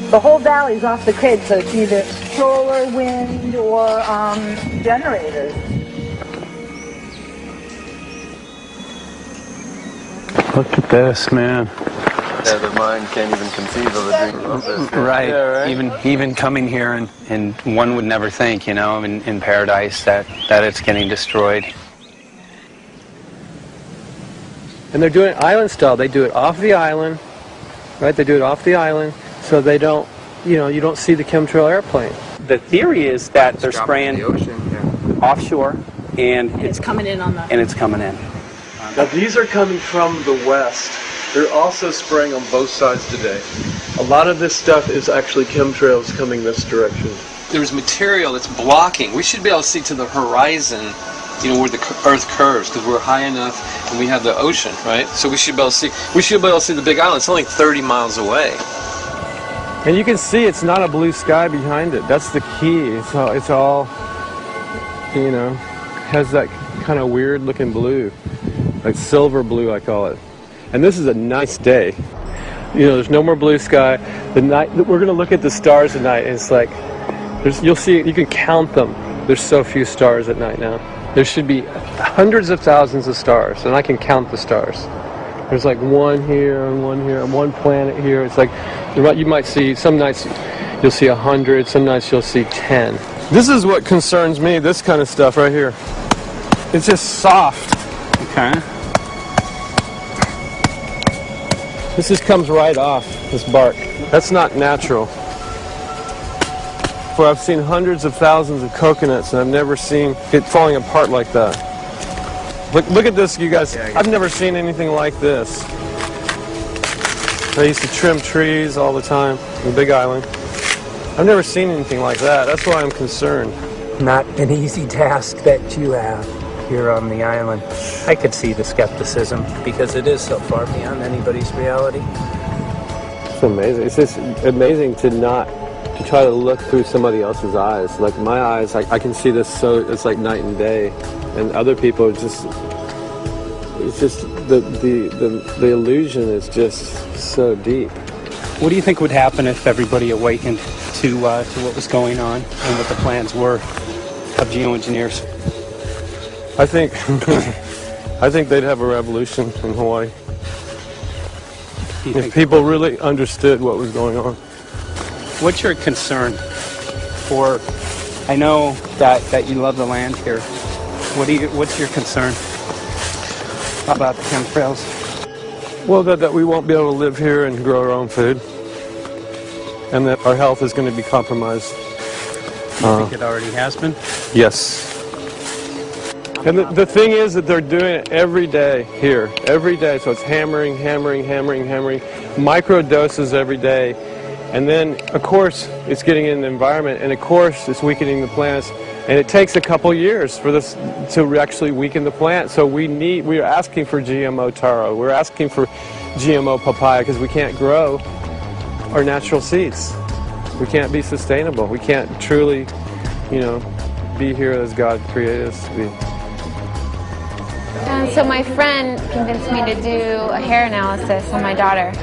S13: The whole valley's off the grid, so it's either solar, wind, or generators.
S1: Look at this, man.
S3: Yeah, the mind can't even conceive of a dream of this.
S8: Right.
S3: Yeah, right.
S8: Even coming here, and one would never think, you know, in paradise that it's getting destroyed.
S9: And they're doing it island style. They do it off the island, right? They do it off the island, so they don't, you know, you don't see the chemtrail airplane.
S8: The theory is that they're spraying the ocean, offshore, and
S13: it's coming in on the...
S8: And it's coming in.
S1: Now these are coming from the west. They're also spraying on both sides today. A lot of this stuff is actually chemtrails coming this direction.
S19: There's material that's blocking. We should be able to see to the horizon, you know, where the Earth curves, because we're high enough and we have the ocean, right? So we should be able to see. We should be able to see the Big Island. It's only 30 miles away.
S9: And you can see it's not a blue sky behind it. That's the key. It's all, you know, has that kind of weird looking blue, like silver blue, I call it. And this is a nice day. You know, there's no more blue sky. The night, we're going to look at the stars at night, and it's like, you'll see, you can count them. There's so few stars at night now. There should be hundreds of thousands of stars, and I can count the stars. There's like one here, and one planet here. It's like, you might see, some nights you'll see 100, some nights you'll see 10. This is what concerns me, this kind of stuff right here. It's just soft.
S8: Okay.
S9: This just comes right off, this bark. That's not natural. For I've seen hundreds of thousands of coconuts, and I've never seen it falling apart like that. Look at this, you guys. I've never seen anything like this. I used to trim trees all the time in the Big Island. I've never seen anything like that. That's why I'm concerned.
S8: Not an easy task that you have here on the island. I could see the skepticism because it is so far beyond anybody's reality.
S9: It's amazing. It's just amazing to try to look through somebody else's eyes. Like my eyes, I can see this, so it's like night and day. And other people, it's just the illusion is just so deep.
S8: What do you think would happen if everybody awakened to what was going on and what the plans were of geoengineers?
S9: I think they'd have a revolution in Hawaii if people really understood what was going on.
S8: What's your concern for? I know that you love the land here. What's your concern about the chemtrails?
S9: Well, that we won't be able to live here and grow our own food, and that our health is going to be compromised.
S8: You think it already has been?
S9: Yes. And the thing is that they're doing it every day here, every day. So it's hammering, micro doses every day. And then, of course, it's getting in the environment, and of course, it's weakening the plants. And it takes a couple years for this to actually weaken the plant. So we are asking for GMO taro. We're asking for GMO papaya because we can't grow our natural seeds. We can't be sustainable. We can't truly, you know, be here as God created us to be.
S20: So my friend convinced me to do a hair analysis on my daughter.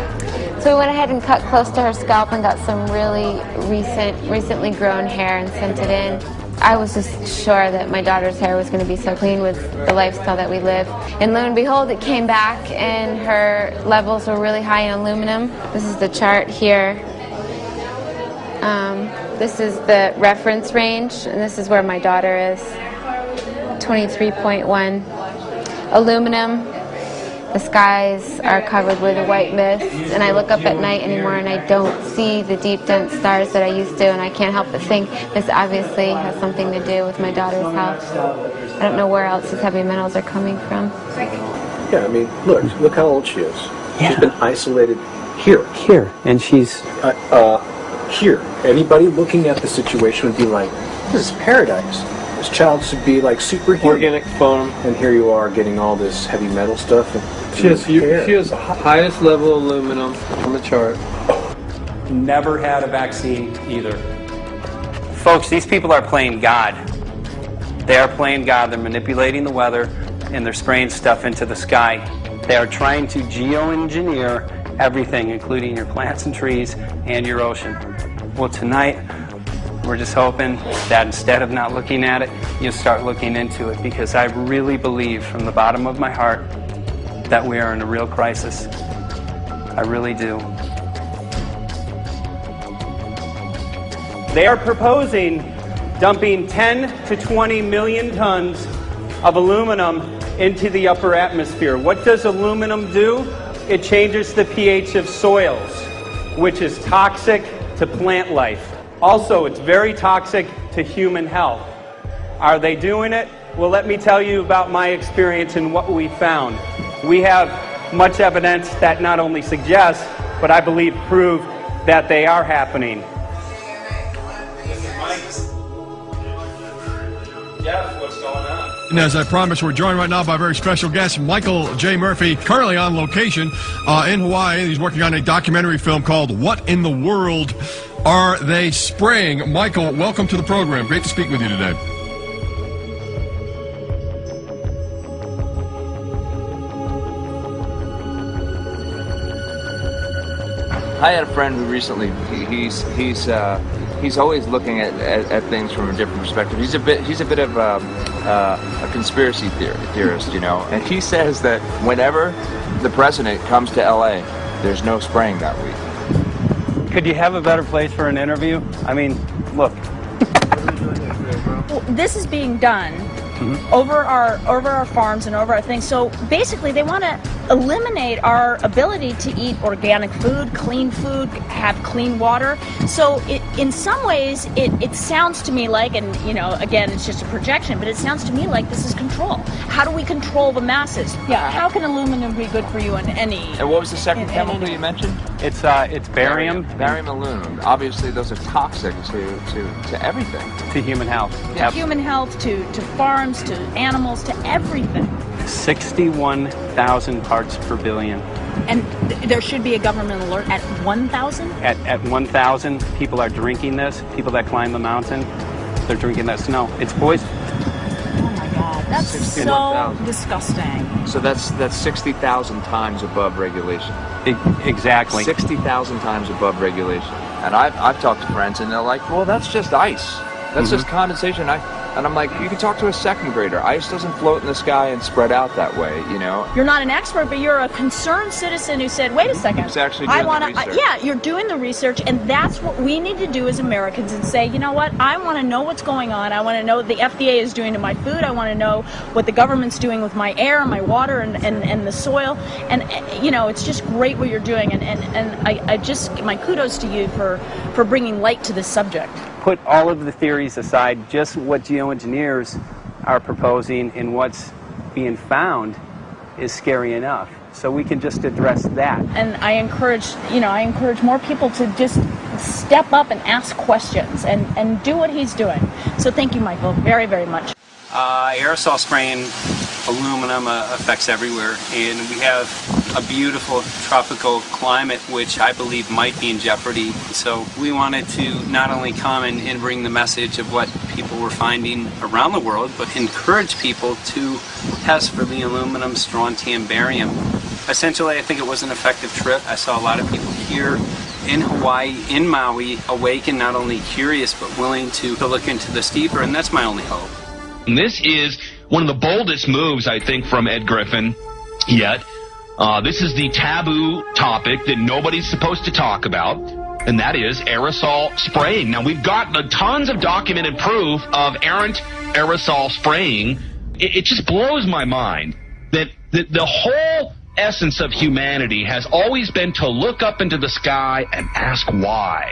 S20: So we went ahead and cut close to her scalp and got some really recently grown hair and sent it in. I was just sure that my daughter's hair was going to be so clean with the lifestyle that we live. And lo and behold, it came back and her levels were really high in aluminum. This is the chart here. This is the reference range, and this is where my daughter is. 23.1. Aluminum. The skies are covered with a white mist, and I look up at night anymore and I don't see the deep, dense stars that I used to, and I can't help but think this obviously has something to do with my daughter's health. I don't know where else these heavy metals are coming from.
S18: Yeah, I mean, look how old she is. Yeah. She's been isolated here.
S8: Here, and she's...
S18: here. Anybody looking at the situation would be like, this is paradise. This child should be like superhuman.
S9: Organic foam.
S18: And here you are getting all this heavy metal stuff.
S9: She has highest level aluminum on the chart.
S8: Never had a vaccine either. Folks, these people are playing God. They are playing God. They're manipulating the weather, and they're spraying stuff into the sky. They are trying to geoengineer everything, including your plants and trees and your ocean. Well, tonight, we're just hoping that instead of not looking at it, you'll start looking into it, because I really believe from the bottom of my heart that we are in a real crisis. I really do. They are proposing dumping 10 to 20 million tons of aluminum into the upper atmosphere. What does aluminum do? It changes the pH of soils, which is toxic to plant life. Also, it's very toxic to human health. Are they doing it? Well, let me tell you about my experience and what we found. We have much evidence that not only suggests, but I believe prove that they are happening. Jeff, what's going on?
S2: And as I promised, we're joined right now by a very special guest, Michael J. Murphy, currently on location in Hawaii. He's working on a documentary film called What in the World Are They Spraying? Michael, welcome to the program. Great to speak with you today.
S5: I had a friend who recently, he's always looking at things from a different perspective. He's a bit of a conspiracy theorist, you know. And he says that whenever the president comes to LA, there's no spraying that week.
S8: Could you have a better place for an interview? I mean, look.
S6: Well, this is being done over our farms and over our things. So basically, they want to eliminate our ability to eat organic food, have clean water. So in some ways, it sounds to me like, and you know, again, it's just a projection, but it sounds to me like this is control. How do we control the masses? Yeah. How can aluminum be good for you in any?
S5: And what was the second chemical you mentioned?
S8: It's barium.
S5: Barium aluminum. Obviously, those are toxic to everything.
S8: To human health.
S6: To human health, to farms, to animals, to everything.
S8: 61,000 parts per billion.
S6: And there should be a government alert at 1,000?
S8: At 1,000, people are drinking this. People that climb the mountain, they're drinking that snow. It's poison.
S6: Oh my God, that's so disgusting.
S5: So that's 60,000 times above regulation.
S8: Exactly.
S5: 60,000 times above regulation. And I've talked to friends, and they're like, well, that's just ice. That's just condensation. And I'm like, you can talk to a second grader. Ice doesn't float in the sky and spread out that way, you know?
S6: You're not an expert, but you're a concerned citizen who said, wait a second.
S5: Who's actually doing the research.
S6: Yeah, you're doing the research, and that's what we need to do as Americans and say, you know what, I want to know what's going on. I want to know what the FDA is doing to my food. I want to know what the government's doing with my air, my water, and the soil. And, you know, it's just great what you're doing, and I just, my kudos to you for bringing light to this subject.
S8: Put all of the theories aside, just what geoengineers are proposing and what's being found is scary enough. So we can just address that.
S6: And I encourage more people to just step up and ask questions and do what he's doing. So thank you, Michael, very, very much.
S8: Aerosol spraying aluminum affects everywhere, and we have a beautiful tropical climate which I believe might be in jeopardy. So we wanted to not only come and bring the message of what people were finding around the world, but encourage people to test for the aluminum, strontium, barium. Essentially, I think it was an effective trip. I saw a lot of people here in Hawaii, in Maui, awakened, not only curious, but willing to look into this deeper, and that's my only hope.
S21: This is one of the boldest moves, I think, from Ed Griffin yet. This is the taboo topic that nobody's supposed to talk about, and that is aerosol spraying. Now, we've got tons of documented proof of errant aerosol spraying. It just blows my mind that the whole essence of humanity has always been to look up into the sky and ask why.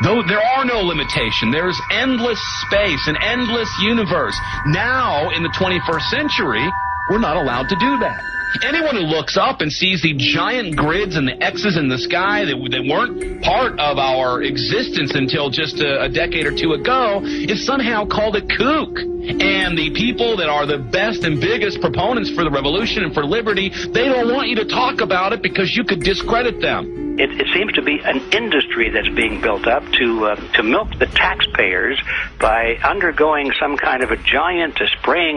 S21: Though there are no limitations, there's endless space, an endless universe. Now, in the 21st century, we're not allowed to do that. Anyone who looks up and sees the giant grids and the X's in the sky that weren't part of our existence until just a decade or two ago is somehow called a kook. And the people that are the best and biggest proponents for the revolution and for liberty, they don't want you to talk about it because you could discredit them.
S7: it seems to be an industry that's being built up to milk the taxpayers by undergoing some kind of a giant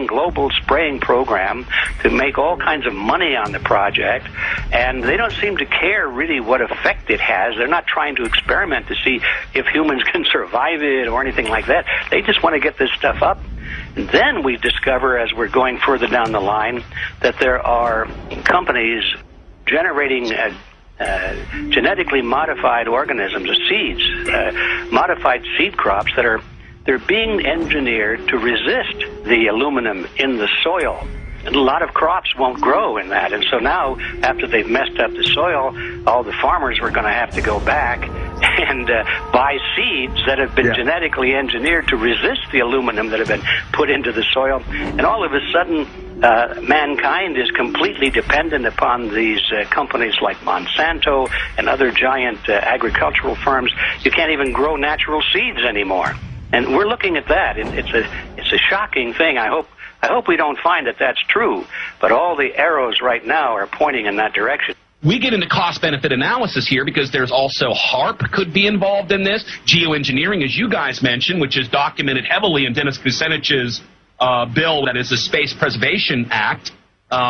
S7: global spraying program to make all kinds of money on the project, and they don't seem to care really what effect it has. They're not trying to experiment to see if humans can survive it or anything like that. They just want to get this stuff up. And then we discover, as we're going further down the line, that there are companies generating genetically modified organisms, or seeds, modified seed crops they're being engineered to resist the aluminum in the soil. And a lot of crops won't grow in that. And so now, after they've messed up the soil, all the farmers were going to have to go back and buy seeds that have been genetically engineered to resist the aluminum that have been put into the soil. And all of a sudden, mankind is completely dependent upon these companies like Monsanto and other giant agricultural firms. You can't even grow natural seeds anymore. And we're looking at that. It's a shocking thing. I hope we don't find that that's true, but all the arrows right now are pointing in that direction.
S21: We get into cost-benefit analysis here because there's also HARP could be involved in this, geoengineering, as you guys mentioned, which is documented heavily in Dennis Kucinich's bill, that is the Space Preservation Act,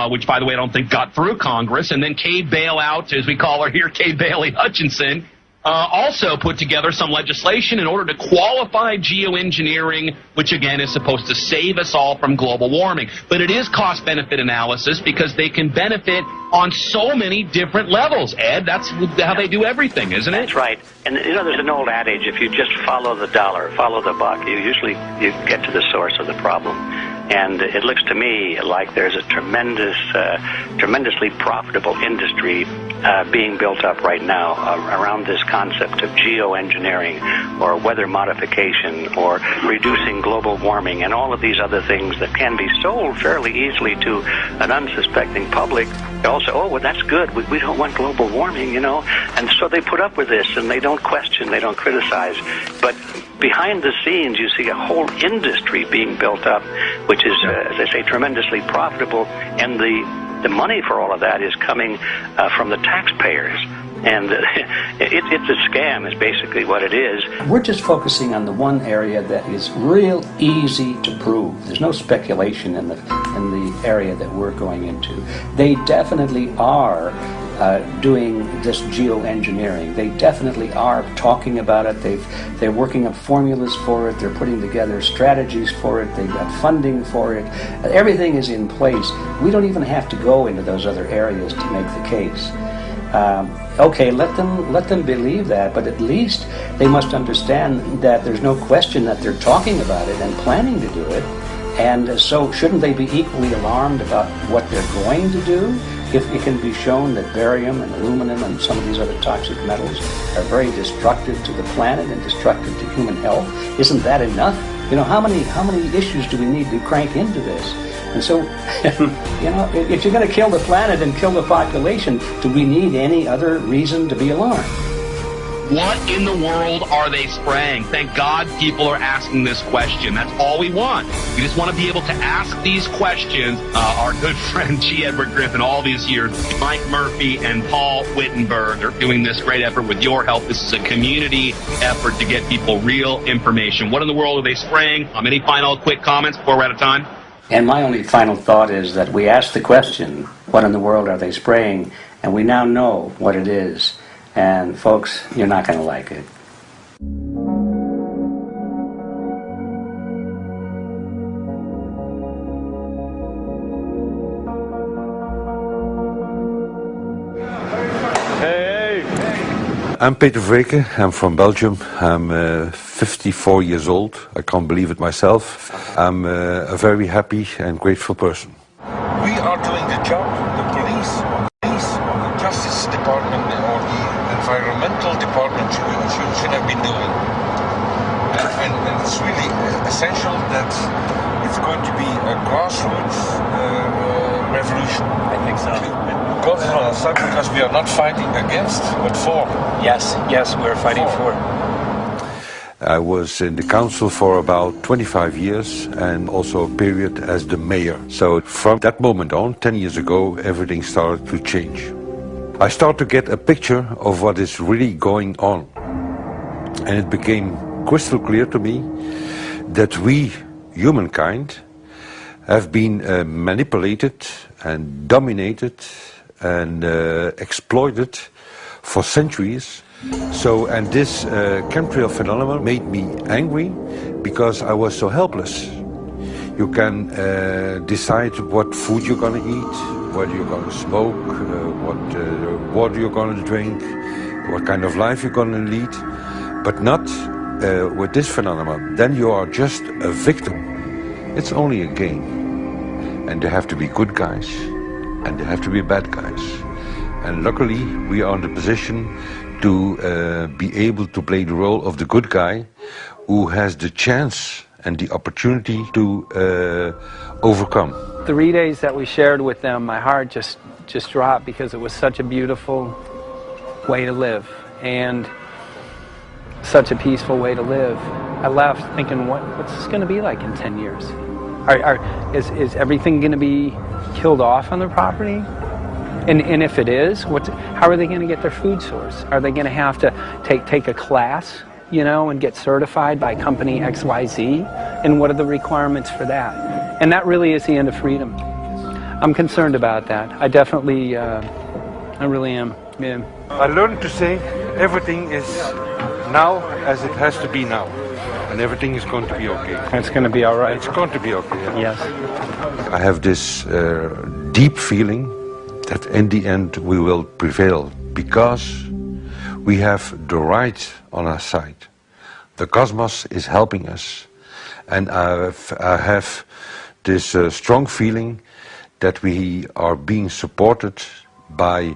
S21: which, by the way, I don't think got through Congress, and then Kay Bailout, as we call her here, Kay Bailey Hutchinson, also put together some legislation in order to qualify geoengineering, which again is supposed to save us all from global warming. But it is cost-benefit analysis because they can benefit on so many different levels. Ed, that's how they do everything, isn't it?
S7: That's right. And you know, there's an old adage: if you just follow the dollar, follow the buck, you get to the source of the problem. And it looks to me like there's a tremendously profitable industry being built up right now around this concept of geoengineering or weather modification or reducing global warming and all of these other things that can be sold fairly easily to an unsuspecting public. They all say, oh, well, that's good. We don't want global warming, you know. And so they put up with this, and they don't question, they don't criticize. But behind the scenes, you see a whole industry being built up, which is, as I say, tremendously profitable, and the money for all of that is coming from the taxpayers. And it's a scam is basically what it is.
S10: We're just focusing on the one area that is real easy to prove. There's no speculation in the area that we're going into. They definitely are doing this geoengineering. They definitely are talking about it. They're working up formulas for it. They're putting together strategies for it. They've got funding for it. Everything is in place. We don't even have to go into those other areas to make the case. Okay, let them believe that, but at least they must understand that there's no question that they're talking about it and planning to do it. And so shouldn't they be equally alarmed about what they're going to do if it can be shown that barium and aluminum and some of these other toxic metals are very destructive to the planet and destructive to human health? Isn't that enough? You know, how many issues do we need to crank into this? And so, you know, if you're going to kill the planet and kill the population, do we need any other reason to be alarmed?
S21: What in the world are they spraying? Thank God people are asking this question. That's all we want. We just want to be able to ask these questions. Our good friend G. Edward Griffin, all these years, Mike Murphy and Paul Wittenberg are doing this great effort with your help. This is a community effort to get people real information. What in the world are they spraying? Any final quick comments before we're out of time?
S10: And my only final thought is that we asked the question, what in the world are they spraying? And we now know what it is. And folks, you're not going to like it.
S11: I'm Peter Vreken. I'm from Belgium. I'm 54 years old. I can't believe it myself. I'm a very happy and grateful person.
S22: We are doing the job the police, the Justice Department, or the Environmental Department should have been doing. And it's really essential that it's going to be a grassroots revolution. I think so. Because we are not fighting against, but for.
S10: Yes, we're fighting for.
S11: I was in the council for about 25 years and also a period as the mayor. So from that moment on, 10 years ago, everything started to change. I start to get a picture of what is really going on. And it became crystal clear to me that we, humankind, have been manipulated and dominated and exploited for centuries. So, and this chemtrail phenomenon made me angry because I was so helpless. You can decide what food you're going to eat, whether you're going to smoke, what water you're going to drink, what kind of life you're going to lead, but not with this phenomenon. Then you are just a victim. It's only a game. And there have to be good guys, and there have to be bad guys. And luckily, we are in the position to be able to play the role of the good guy who has the chance and the opportunity to overcome.
S8: The 3 days that we shared with them, my heart just dropped because it was such a beautiful way to live and such a peaceful way to live. I left thinking, what's this going to be like in 10 years? Is everything going to be killed off on the property? And if it is, how are they going to get their food source? Are they going to have to take a class, you know, and get certified by company XYZ? And what are the requirements for that? And that really is the end of freedom. I'm concerned about that. I definitely, I really am. Yeah.
S11: I learned to say everything is now as it has to be now. And everything is going to be okay.
S8: It's going to be all right.
S11: It's going to be okay.
S8: Yes.
S11: I have this deep feeling that in the end we will prevail because we have the right on our side. The cosmos is helping us. And I have this strong feeling that we are being supported by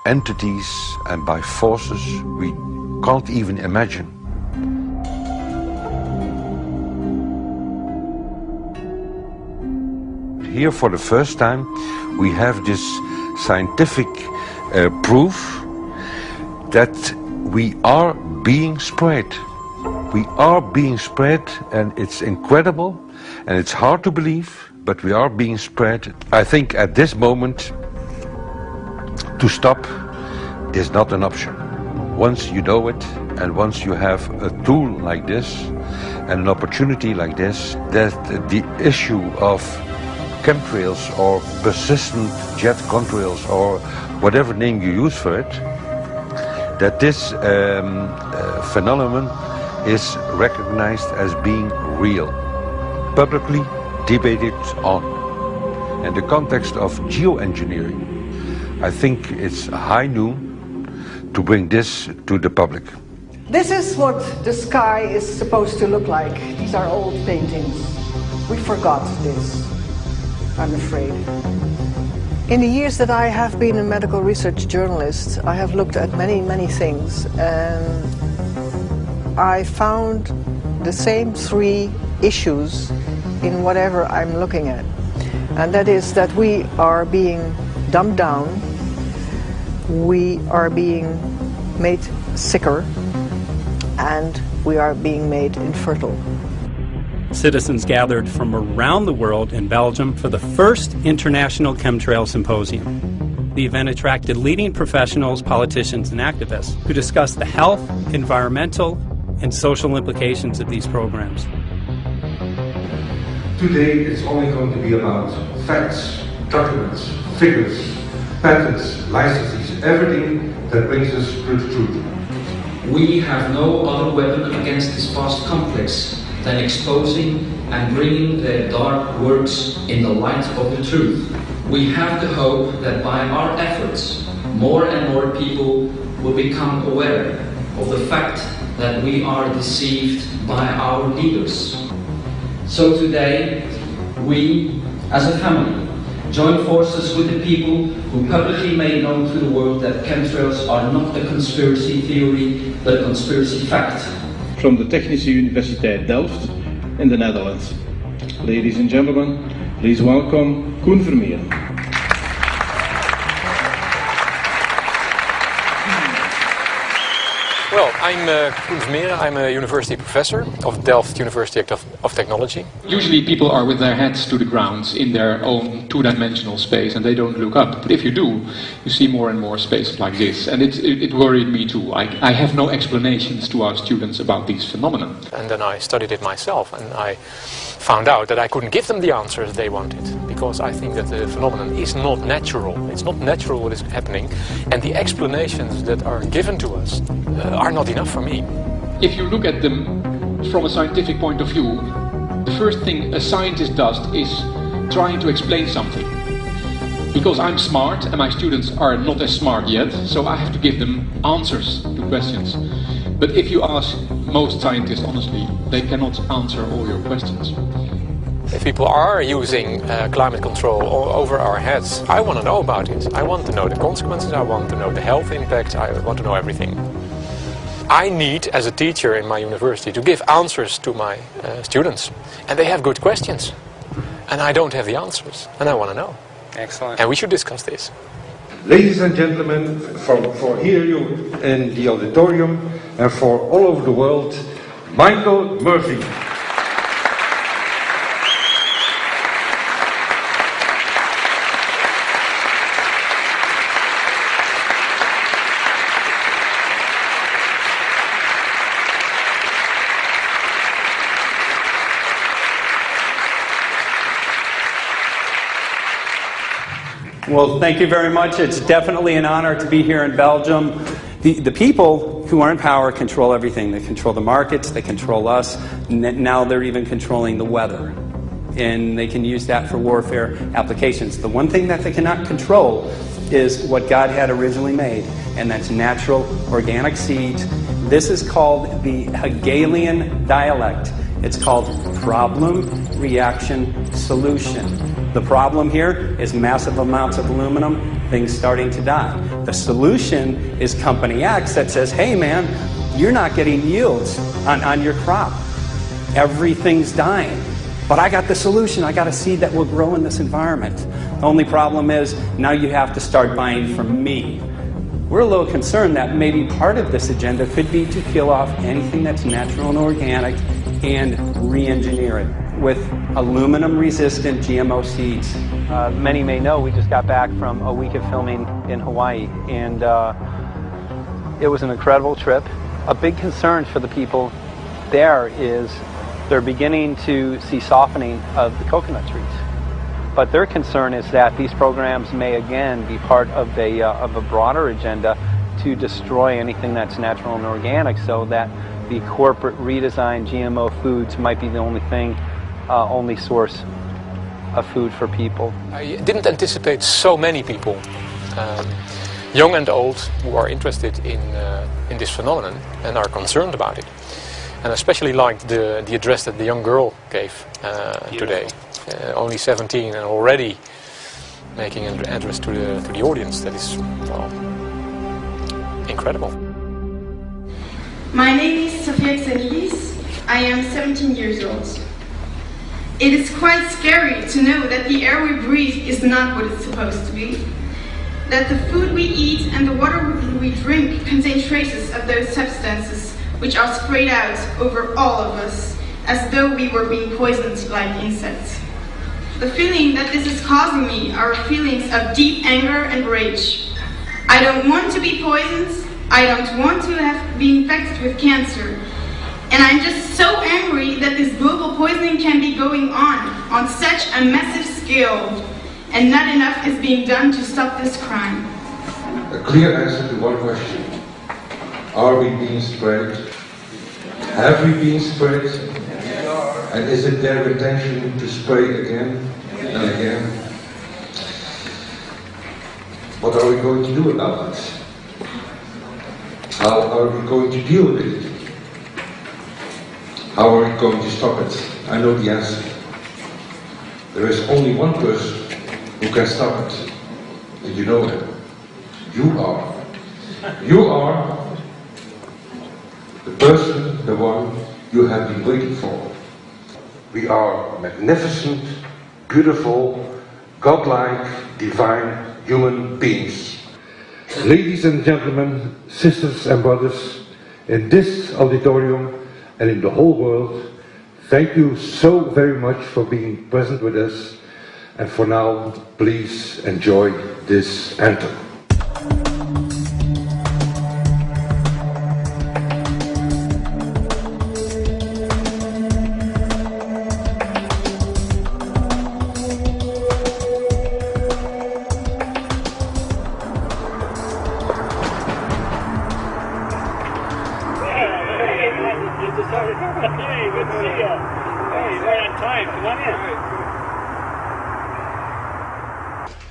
S11: entities and by forces we can't even imagine. Here for the first time we have this scientific proof that we are being spread. We are being spread, and it's incredible and it's hard to believe, but we are being spread. I think at this moment to stop is not an option. Once you know it and once you have a tool like this and an opportunity like this, that the issue of chemtrails or persistent jet contrails or whatever name you use for it, that this phenomenon is recognized as being real, publicly debated on. In the context of geoengineering, I think it's high noon to bring this to the public.
S4: This is what the sky is supposed to look like. These are old paintings. We forgot this, I'm afraid. In the years that I have been a medical research journalist, I have looked at many things, and I found the same three issues in whatever I'm looking at. And that is that we are being dumbed down, we are being made sicker, and we are being made infertile.
S8: Citizens gathered from around the world in Belgium for the first International Chemtrail Symposium. The event attracted leading professionals, politicians, and activists who discussed the health, environmental, and social implications of these programs.
S11: Today it's only going to be about facts, documents, figures, patents, licenses, everything that brings us to the truth.
S12: We have no other weapon against this vast complex than exposing and bringing their dark works in the light of the truth. We have the hope that by our efforts, more and more people will become aware of the fact that we are deceived by our leaders. So today, we, as a family, join forces with the people who publicly made known to the world that chemtrails are not a conspiracy theory, but a conspiracy fact.
S14: From the Technische Universiteit Delft in the Netherlands. Ladies and gentlemen, please welcome Koen Vermeeren.
S8: Well, I'm Koen Vermeeren. I'm a university professor of Delft University of Technology.
S12: Usually people are with their heads to the ground in their own two-dimensional space and they don't look up. But if you do, you see more and more spaces like this. And it worried me too. I have no explanations to our students about these phenomena.
S8: And then I studied it myself and I found out that I couldn't give them the answers they wanted, because I think that the phenomenon is not natural. It's not natural what is happening, and the explanations that are given to us are not enough for me.
S12: If you look at them from a scientific point of view, the first thing a scientist does is trying to explain something. Because I'm smart and my students are not as smart yet, so I have to give them answers to questions. But if you ask most scientists honestly, they cannot answer all your questions.
S8: If people are using climate control over our heads, I want to know about it. I want to know the consequences, I want to know the health impact, I want to know everything. I need, as a teacher in my university, to give answers to my students. And they have good questions. And I don't have the answers, and I want to know.
S10: Excellent.
S8: And we should discuss this.
S11: Ladies and gentlemen, for here you in the auditorium and for all over the world, Michael Murphy.
S15: Well, thank you very much. It's definitely an honor to be here in Belgium. The people who are in power control everything. They control the markets, they control us. Now they're even controlling the weather. And they can use that for warfare applications. The one thing that they cannot control is what God had originally made, and that's natural organic seeds. This is called the Hegelian dialect. It's called problem, reaction, solution. The problem here is massive amounts of aluminum, things starting to die. The solution is company X that says, hey man, you're not getting yields on your crop. Everything's dying. But I got the solution. I got a seed that will grow in this environment. The only problem is now you have to start buying from me. We're a little concerned that maybe part of this agenda could be to kill off anything that's natural and organic and re-engineer it with aluminum-resistant GMO seeds. Many may know we just got back from a week of filming in Hawaii, and it was an incredible trip. A big concern for the people there is they're beginning to see softening of the coconut trees. But their concern is that these programs may again be part of a broader agenda to destroy anything that's natural and organic, so that the corporate redesigned GMO foods might be the only source of food for people.
S8: I didn't anticipate so many people, young and old, who are interested in this phenomenon and are concerned about it. And I especially liked the address that the young girl gave today. Only 17 and already making an address to the audience. That is, well, incredible.
S16: My name is Sofia Xenidis. I am 17 years old. It is quite scary to know that the air we breathe is not what it's supposed to be. That the food we eat and the water we drink contain traces of those substances which are sprayed out over all of us as though we were being poisoned like insects. The feeling that this is causing me are feelings of deep anger and rage. I don't want to be poisoned. I don't want to be infected with cancer. And I'm just so angry that this global poisoning can be going on such a massive scale, and not enough is being done to stop this crime.
S11: A clear answer to one question. Are we being sprayed? Have we been sprayed? And is it their intention to spray again and again? What are we going to do about it? How are we going to deal with it? How are we going to stop it? I know the answer. There is only one person who can stop it. And you know him. You are. You are the person, the one you have been waiting for. We are magnificent, beautiful, godlike, divine human beings. Ladies and gentlemen, sisters and brothers, in this auditorium and in the whole world, thank you so very much for being present with us. And for now, please enjoy this anthem.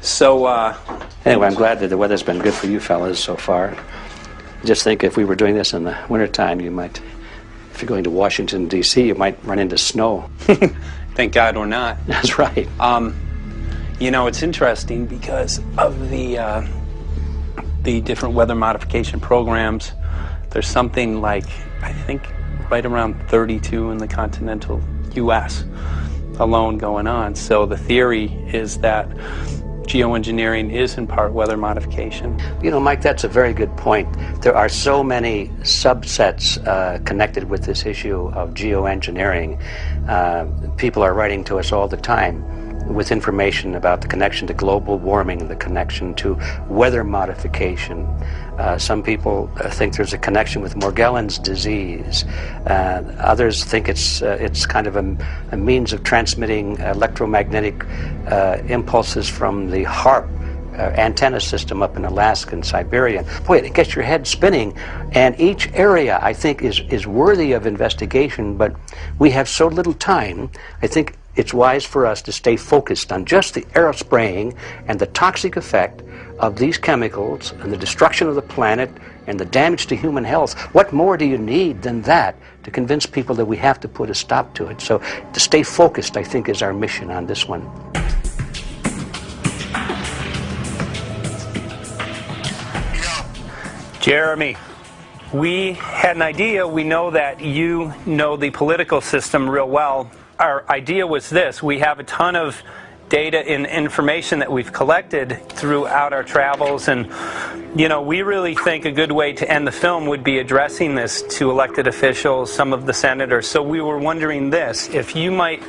S10: So, anyway, I'm glad that the weather's been good for you fellas so far. Just think if we were doing this in the wintertime, you might, if you're going to Washington, D.C., you might run into snow.
S15: Thank God we're not.
S10: That's right.
S15: You know, it's interesting because of the different weather modification programs. There's something like, I think, right around 32 in the continental U.S. alone going on. So the theory is that geoengineering is in part weather modification.
S10: You know, Mike, that's a very good point. There are so many subsets connected with this issue of geoengineering. People are writing to us all the time with information about the connection to global warming, the connection to weather modification. Some people think there's a connection with Morgellons disease. Others think it's kind of a means of transmitting electromagnetic impulses from the HAARP antenna system up in Alaska and Siberia. Boy, it gets your head spinning. And each area, I think, is worthy of investigation, but we have so little time. I think it's wise for us to stay focused on just the aerospraying and the toxic effect of these chemicals and the destruction of the planet and the damage to human health. What more do you need than that to convince people that we have to put a stop to it? So to stay focused, I think, is our mission on this one.
S15: Jeremy, we had an idea. We know that you know the political system real well. Our idea was this. We have a ton of data and information that we've collected throughout our travels, and you know, we really think a good way to end the film would be addressing this to elected officials, some of the senators. So we were wondering this, if you might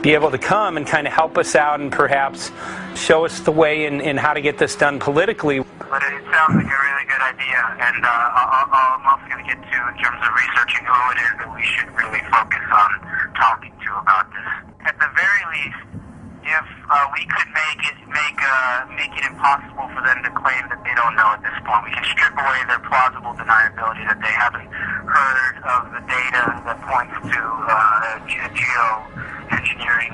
S15: be able to come and kind of help us out and perhaps show us the way in how to get this done politically.
S3: But it sounds like a really good idea, and I'm also going to get to, in terms of researching who it is that we should really focus on talking to about this. At the very least, if we could make it impossible for them to claim that they don't know at this point, we can strip away their plausible deniability that they haven't heard of the data that points to geoengineering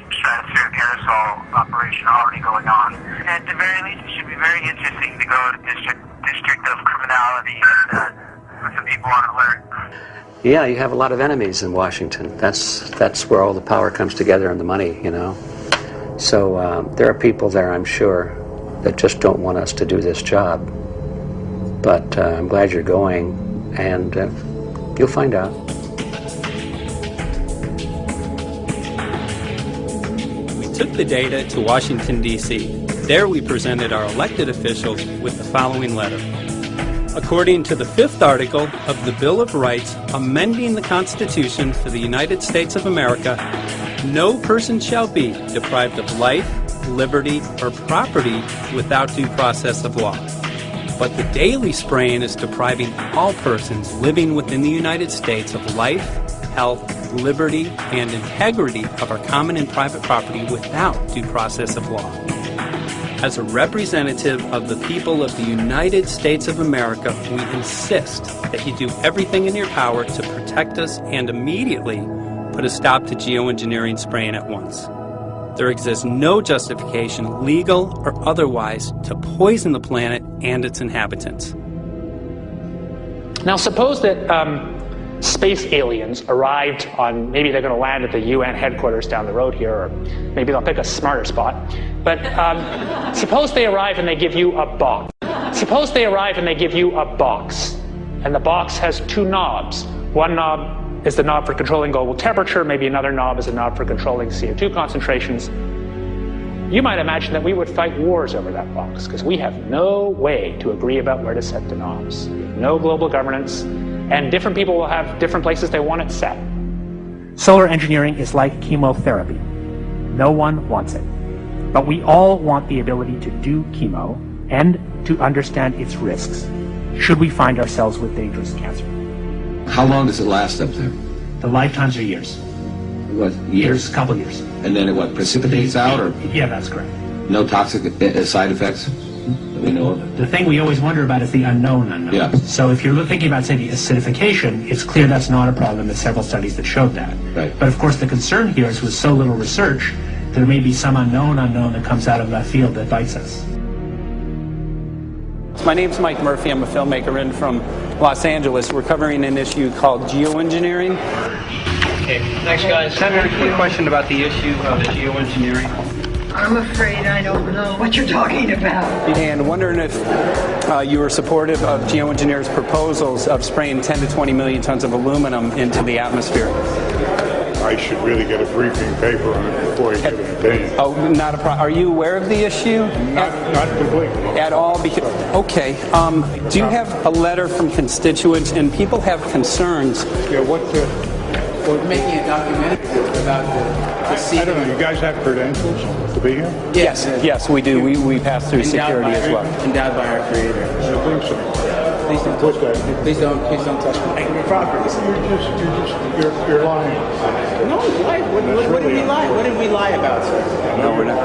S3: stratospheric aerosol operation already going on. At the very least, it should be very interesting to go to District of Criminality and put some people on alert.
S10: Yeah, you have a lot of enemies in Washington. That's where all the power comes together and the money, you know. So there are people there, I'm sure, that just don't want us to do this job. But I'm glad you're going, and you'll find out.
S8: We took the data to Washington, D.C. There we presented our elected officials with the following letter. According to the 5th article of the Bill of Rights amending the Constitution for the United States of America, no person shall be deprived of life, liberty, or property without due process of law. But the daily spraying is depriving all persons living within the United States of life, health, liberty, and integrity of our common and private property without due process of law. As a representative of the people of the United States of America, we insist that you do everything in your power to protect us and immediately put a stop to geoengineering spraying at once. There exists no justification, legal or otherwise, to poison the planet and its inhabitants.
S17: Now suppose that space aliens arrived on, maybe they're going to land at the UN headquarters down the road here, or maybe they'll pick a smarter spot. But suppose they arrive and they give you a box. Suppose they arrive and they give you a box, and the box has 2 knobs. One knob is the knob for controlling global temperature, maybe another knob is a knob for controlling CO2 concentrations. You might imagine that we would fight wars over that box, because we have no way to agree about where to set the knobs. We have no global governance. and different people will have different places they want it set.
S1: Solar engineering is like chemotherapy. No one wants it. But we all want the ability to do chemo and to understand its risks, should we find ourselves with dangerous cancer.
S13: How long does it last up there?
S1: The lifetimes are years.
S13: What, years?
S1: A couple years.
S13: And then it what, precipitates out, or?
S1: Yeah, that's correct.
S13: No toxic side effects that we know of?
S1: The thing we always wonder about is the unknown unknown.
S13: Yeah.
S1: So if you're thinking about, say, the acidification, it's clear that's not a problem. There's several studies that showed that.
S13: Right.
S1: But of course the concern here is with so little research, there may be some unknown that comes out of that field that bites us.
S15: My name's Mike Murphy. I'm a filmmaker in from Los Angeles. We're covering an issue called geoengineering.
S10: Okay, thanks guys. Senator, quick question about the issue of geoengineering.
S23: I'm afraid I don't know what you're talking about.
S15: And wondering if you were supportive of geoengineers' proposals of spraying 10 to 20 million tons of aluminum into the atmosphere.
S24: I should really get a briefing paper on it before you get an opinion.
S15: Oh, not a problem. Are you aware of the issue?
S24: Not completely.
S15: At all? Okay. Do you have a letter from constituents, and people have concerns?
S24: Yeah,
S9: We're making a documentary about the
S24: I don't know. You guys have credentials to be here?
S15: Yes, we do. We pass through security as well.
S9: Endowed by our Creator.
S24: I think so.
S9: Please don't touch my property.
S24: You're lying.
S9: No, why? What did we lie? What did we lie about, sir?
S24: No, we're not.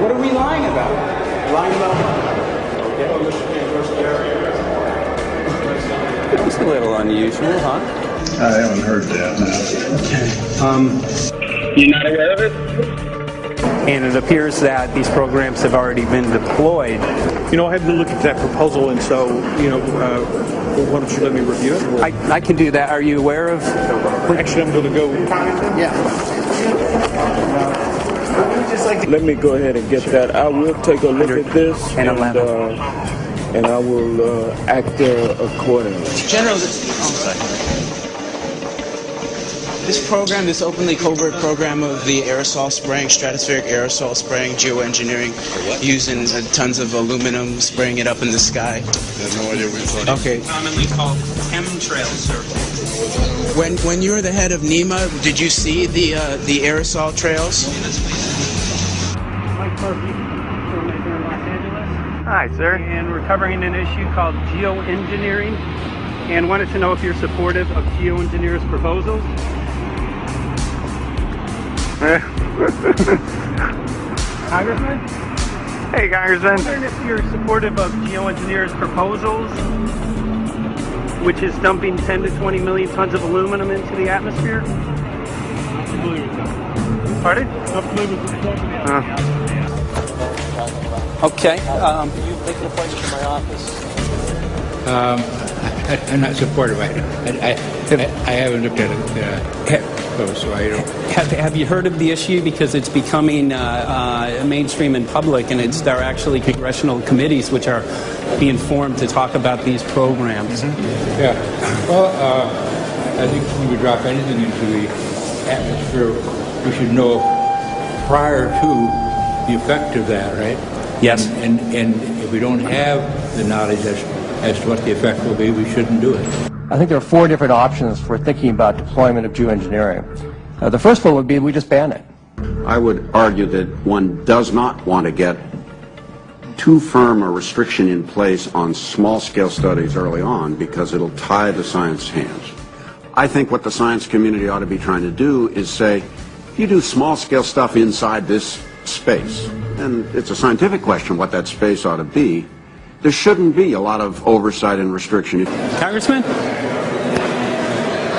S9: What are we lying about? Lying about what?
S15: That was a little unusual, huh?
S24: I haven't heard that.
S15: You're not aware of it? And it appears that these programs have already been deployed.
S18: You know, I had to look at that proposal, and so, why don't you let me review it?
S15: I can do that. Are you aware of?
S18: Actually, I'm going to go.
S9: Yeah.
S25: Let me go ahead and get that. I will take a look at this, and I will act accordingly.
S26: General, this program, this openly covert program of the aerosol spraying, stratospheric aerosol spraying, geoengineering, using tons of aluminum, spraying it up in the sky.
S24: I have no idea what you're talking about.
S26: Okay.
S12: Commonly called CHEMTRAILS, sir.
S26: When you were the head of NEMA, did you see the aerosol trails?
S27: Mike Murphy, filmmaker in Los Angeles.
S28: Hi, sir.
S27: And we're covering an issue called geoengineering, and wanted to know if you're supportive of geoengineers' proposals. Congressman?
S28: Hey, Congressman.
S27: I'm wondering if you're supportive of geoengineers' proposals, which is dumping 10 to 20 million tons of aluminum into the atmosphere.
S18: I'm familiar with that.
S27: Pardon?
S18: I'm familiar with that.
S15: Okay.
S27: Can you make an appointment to my office?
S29: I'm not supportive. I haven't looked at it so I don't.
S15: Have you heard of the issue? Because it's becoming mainstream in public, and there are actually congressional committees which are being formed to talk about these programs.
S29: Mm-hmm. Yeah. Well, I think when we drop anything into the atmosphere, we should know prior to the effect of that, right?
S15: Yes.
S29: And if we don't have the knowledge as to what the effect will be, we shouldn't do it.
S30: I think there are 4 different options for thinking about deployment of geoengineering. The first one would be we just ban it.
S31: I would argue that one does not want to get too firm a restriction in place on small-scale studies early on because it'll tie the science hands. I think what the science community ought to be trying to do is say, you do small-scale stuff inside this space, and it's a scientific question what that space ought to be. There shouldn't be a lot of oversight and restriction.
S15: Congressman?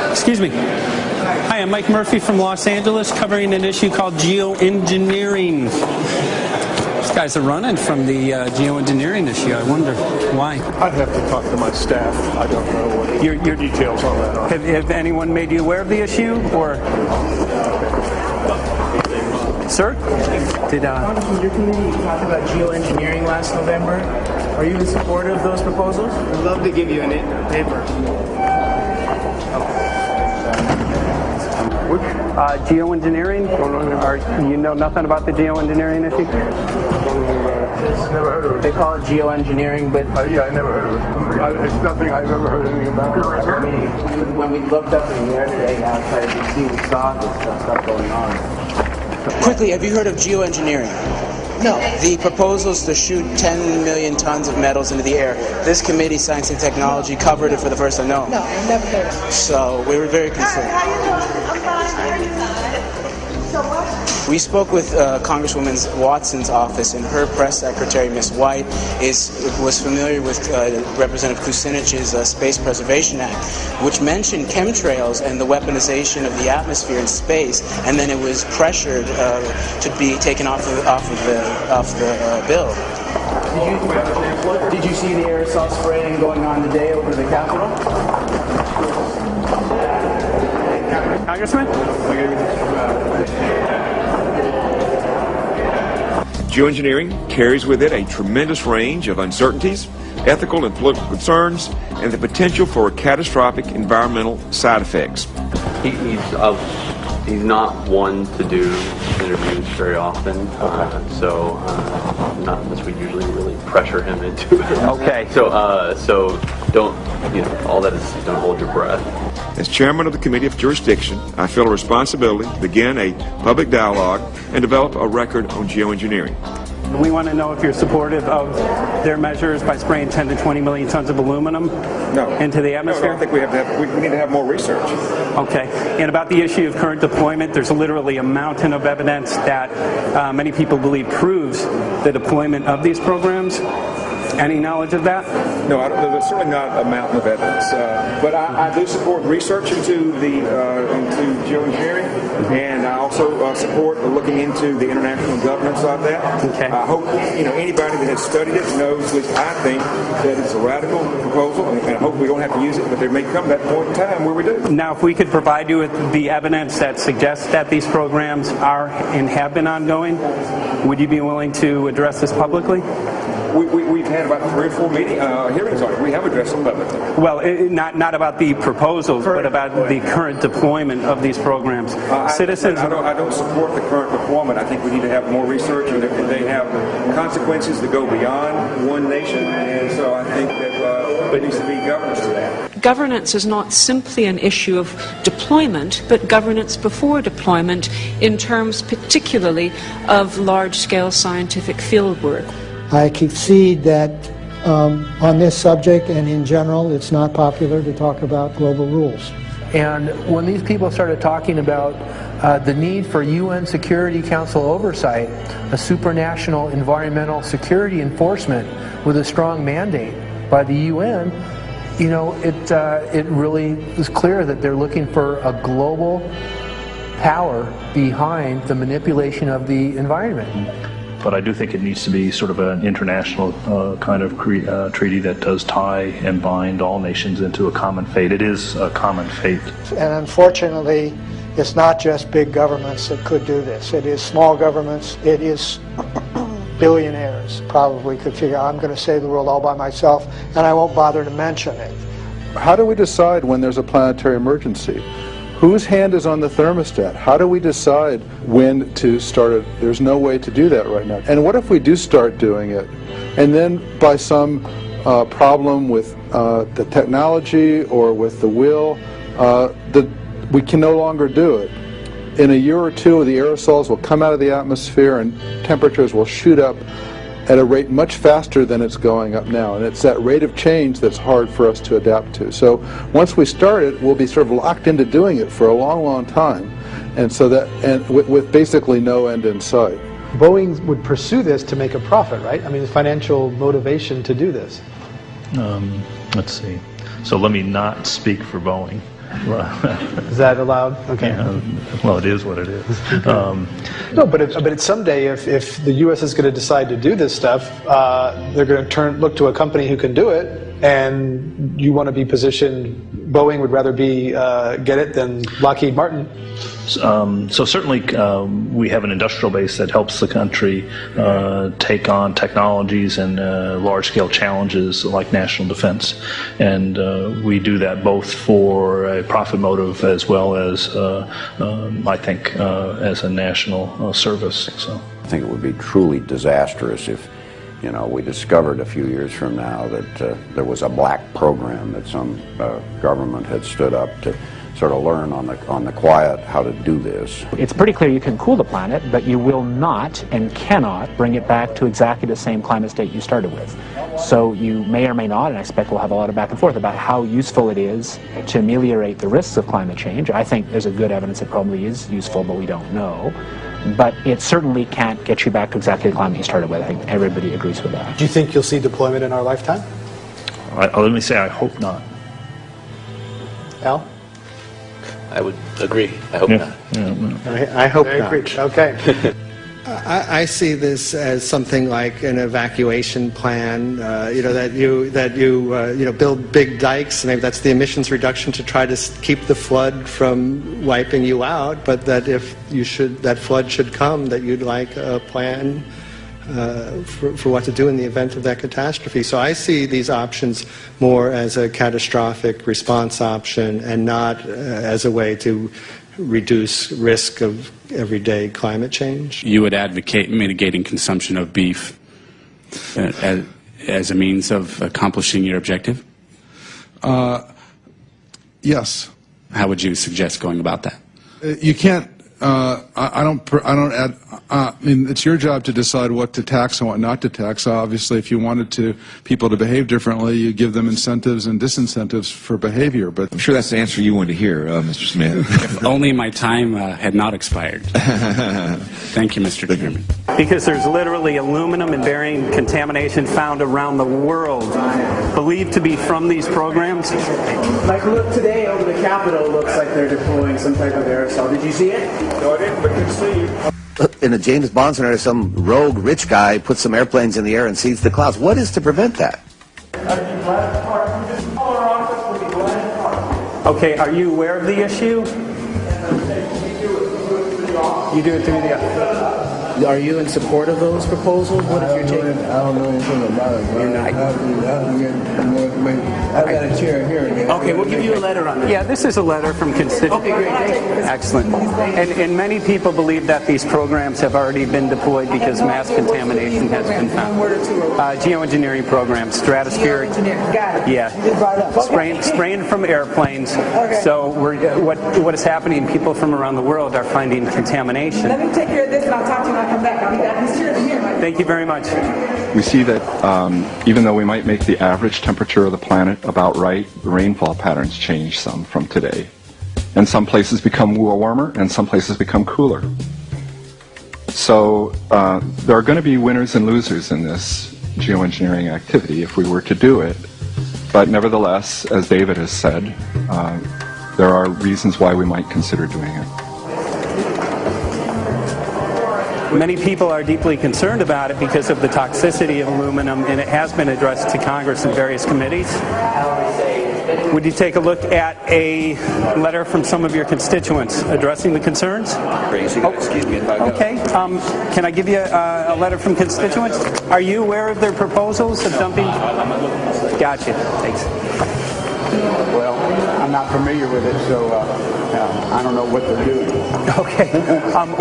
S15: Excuse me. Hi, I'm Mike Murphy from Los Angeles, covering an issue called geoengineering. These guys are running from the geoengineering issue. I wonder why.
S18: I'd have to talk to my staff. I don't know what your details on that are.
S15: Have anyone made you aware of the issue, or? Sir?
S32: Congressman, your committee talked about geoengineering last November. Are you in support of those proposals? I'd love to give you a paper.
S28: Which?
S27: Geoengineering? Or you know nothing about the geoengineering issue?
S32: Never heard of it. They call it geoengineering, but
S24: yeah, I never heard of it. It's nothing I've ever heard anything about.
S32: I mean, when we looked up in the air today outside DC, we saw this stuff going on.
S26: Quickly, have you heard of geoengineering? No. The proposals to shoot 10 million tons of metals into the air. This committee, Science and Technology, covered it for the first time. No.
S2: No, I've never heard of it.
S26: So we were very concerned.
S2: How you doing? I'm fine. How are you? So what?
S26: We spoke with Congresswoman Watson's office, and her press secretary, Ms. White, was familiar with Representative Kucinich's Space Preservation Act, which mentioned chemtrails and the weaponization of the atmosphere in space, and then it was pressured to be taken off the bill.
S32: Did you see the aerosol spraying going on today over the Capitol?
S27: Congressman?
S4: Geoengineering carries with it a tremendous range of uncertainties, ethical and political concerns, and the potential for catastrophic environmental side effects.
S5: He's not one to do interviews very often, so not unless we usually really pressure him into it.
S27: Okay.
S5: So don't, all that is, don't hold your breath.
S4: As chairman of the Committee of Jurisdiction, I feel a responsibility to begin a public dialogue and develop a record on geoengineering.
S27: We want to know if you're supportive of their measures by spraying 10 to 20 million tons of aluminum into the atmosphere?
S4: No, I think we need to have more research.
S27: Okay. And about the issue of current deployment, there's literally a mountain of evidence that many people believe proves the deployment of these programs. Any knowledge of that?
S4: No, there's certainly not a mountain of evidence, but I do support research into geoengineering, and I also support looking into the international governance of that.
S27: Okay.
S4: I hope anybody that has studied it knows, at least I think, that it's a radical proposal, and I hope we don't have to use it, but there may come that point in time where we do.
S27: Now, if we could provide you with the evidence that suggests that these programs are and have been ongoing, would you be willing to address this publicly?
S4: We've had about 3 or 4 hearings on it. We have addressed them publicly.
S27: Well, not about the proposals, but about the current deployment of these programs. Citizens.
S4: I don't support the current deployment. I think we need to have more research, and they have consequences that go beyond one nation, and so I think that there needs to be governance to that.
S6: Governance is not simply an issue of deployment, but governance before deployment in terms particularly of large-scale scientific fieldwork.
S7: I concede that on this subject and in general, it's not popular to talk about global rules.
S9: And when these people started talking about the need for UN Security Council oversight, a supranational environmental security enforcement with a strong mandate by the UN, it really is clear that they're looking for a global power behind the manipulation of the environment.
S11: But I do think it needs to be sort of an international kind of treaty that does tie and bind all nations into a common fate. It is a common fate.
S7: And unfortunately, it's not just big governments that could do this. It is small governments. It is billionaires probably could figure out, I'm going to save the world all by myself, and I won't bother to mention it.
S14: How do we decide when there's a planetary emergency? Whose hand is on the thermostat? How do we decide when to start it? There's no way to do that right now. And what if we do start doing it, and then by some problem with the technology or with the will, we can no longer do it? In a year or two, the aerosols will come out of the atmosphere and temperatures will shoot up at a rate much faster than it's going up now, and it's that rate of change that's hard for us to adapt to. So once we start it, we'll be sort of locked into doing it for a long, long time, and so that, and with basically no end in sight.
S16: Boeing would pursue this to make a profit, right? I mean, financial motivation to do this.
S11: Let's see. So let me not speak for Boeing.
S16: Is that allowed? Okay.
S11: Yeah, well, it is what it is.
S16: No, but someday, if the U.S. is going to decide to do this stuff, they're going to look to a company who can do it, and you want to be positioned. Boeing would rather be get it than Lockheed Martin.
S11: So certainly we have an industrial base that helps the country take on technologies and large-scale challenges like national defense. And we do that both for a profit motive as well as, I think, as a national service. So
S31: I think it would be truly disastrous if, you know, we discovered a few years from now that there was a black program that some government had stood up to sort of learn on the quiet how to do this.
S1: It's pretty clear you can cool the planet, but you will not and cannot bring it back to exactly the same climate state you started with. So you may or may not, and I expect we'll have a lot of back and forth about how useful it is to ameliorate the risks of climate change. I think there's a good evidence it probably is useful, but we don't know. But it certainly can't get you back to exactly the climate you started with. I think everybody agrees with that.
S16: Do you think you'll see deployment in our lifetime?
S11: Let me say I hope not.
S16: Al?
S3: I would agree. I hope not.
S8: I hope
S16: I
S8: not.
S16: agree. Okay.
S8: I see this as something like an evacuation plan. That you build big dikes. Maybe that's the emissions reduction to try to keep the flood from wiping you out. But that if that flood should come, that you'd like a plan for what to do in the event of that catastrophe. So I see these options more as a catastrophic response option and not as a way to reduce risk of everyday climate change.
S10: You would advocate mitigating consumption of beef as a means of accomplishing your objective?
S13: Yes.
S10: How would you suggest going about that?
S13: You can't. I mean, it's your job to decide what to tax and what not to tax. Obviously, if you wanted people to behave differently, you give them incentives and disincentives for behavior. But
S17: I'm sure that's the answer you wanted to hear, Mr. Smith.
S10: If only my time had not expired. Thank you, Mr. Chairman.
S27: Because there's literally aluminum and barium contamination found around the world, believed to be from these programs.
S32: Like, look, today over the Capitol, looks like they're deploying some type of aerosol. Did you see it?
S4: No, I didn't, but good to see you.
S17: In a James Bond scenario, some rogue rich guy puts some airplanes in the air and seeds the clouds. What is to prevent that?
S27: Okay, are you aware of the issue? You do it through the...
S32: Are you in support of those proposals? What if you're taking...
S8: I don't know anything about it.
S32: You're not.
S8: I have to get more information. I've got a chair here.
S32: Okay, we'll give you a letter on that.
S27: Yeah, this is a letter from constituents.
S32: Okay, great. Thank you.
S27: Excellent. And many people believe that these programs have already been deployed because mass contamination has been found. Geoengineering programs, stratospheric.
S32: Got it.
S27: Yeah. Spraying from airplanes.
S32: Okay.
S27: So what is happening, people from around the world are finding contamination.
S32: Let me take care of this and I'll talk to you when I come back. I'll be back. These chairs are here.
S27: Thank you very much.
S19: We see that even though we might make the average temperature of the planet about right, the rainfall patterns change some from today. And some places become warmer and some places become cooler. So there are going to be winners and losers in this geoengineering activity if we were to do it. But nevertheless, as David has said, there are reasons why we might consider doing it.
S27: Many people are deeply concerned about it because of the toxicity of aluminum, and it has been addressed to Congress in various committees. Would you take a look at a letter from some of your constituents addressing the concerns?
S17: Excuse me if I go.
S27: Okay. Can I give you a letter from constituents? Are you aware of their proposals of dumping? Gotcha. Thanks.
S20: Well, I'm not familiar with it, so I don't know what they're doing.
S27: Okay.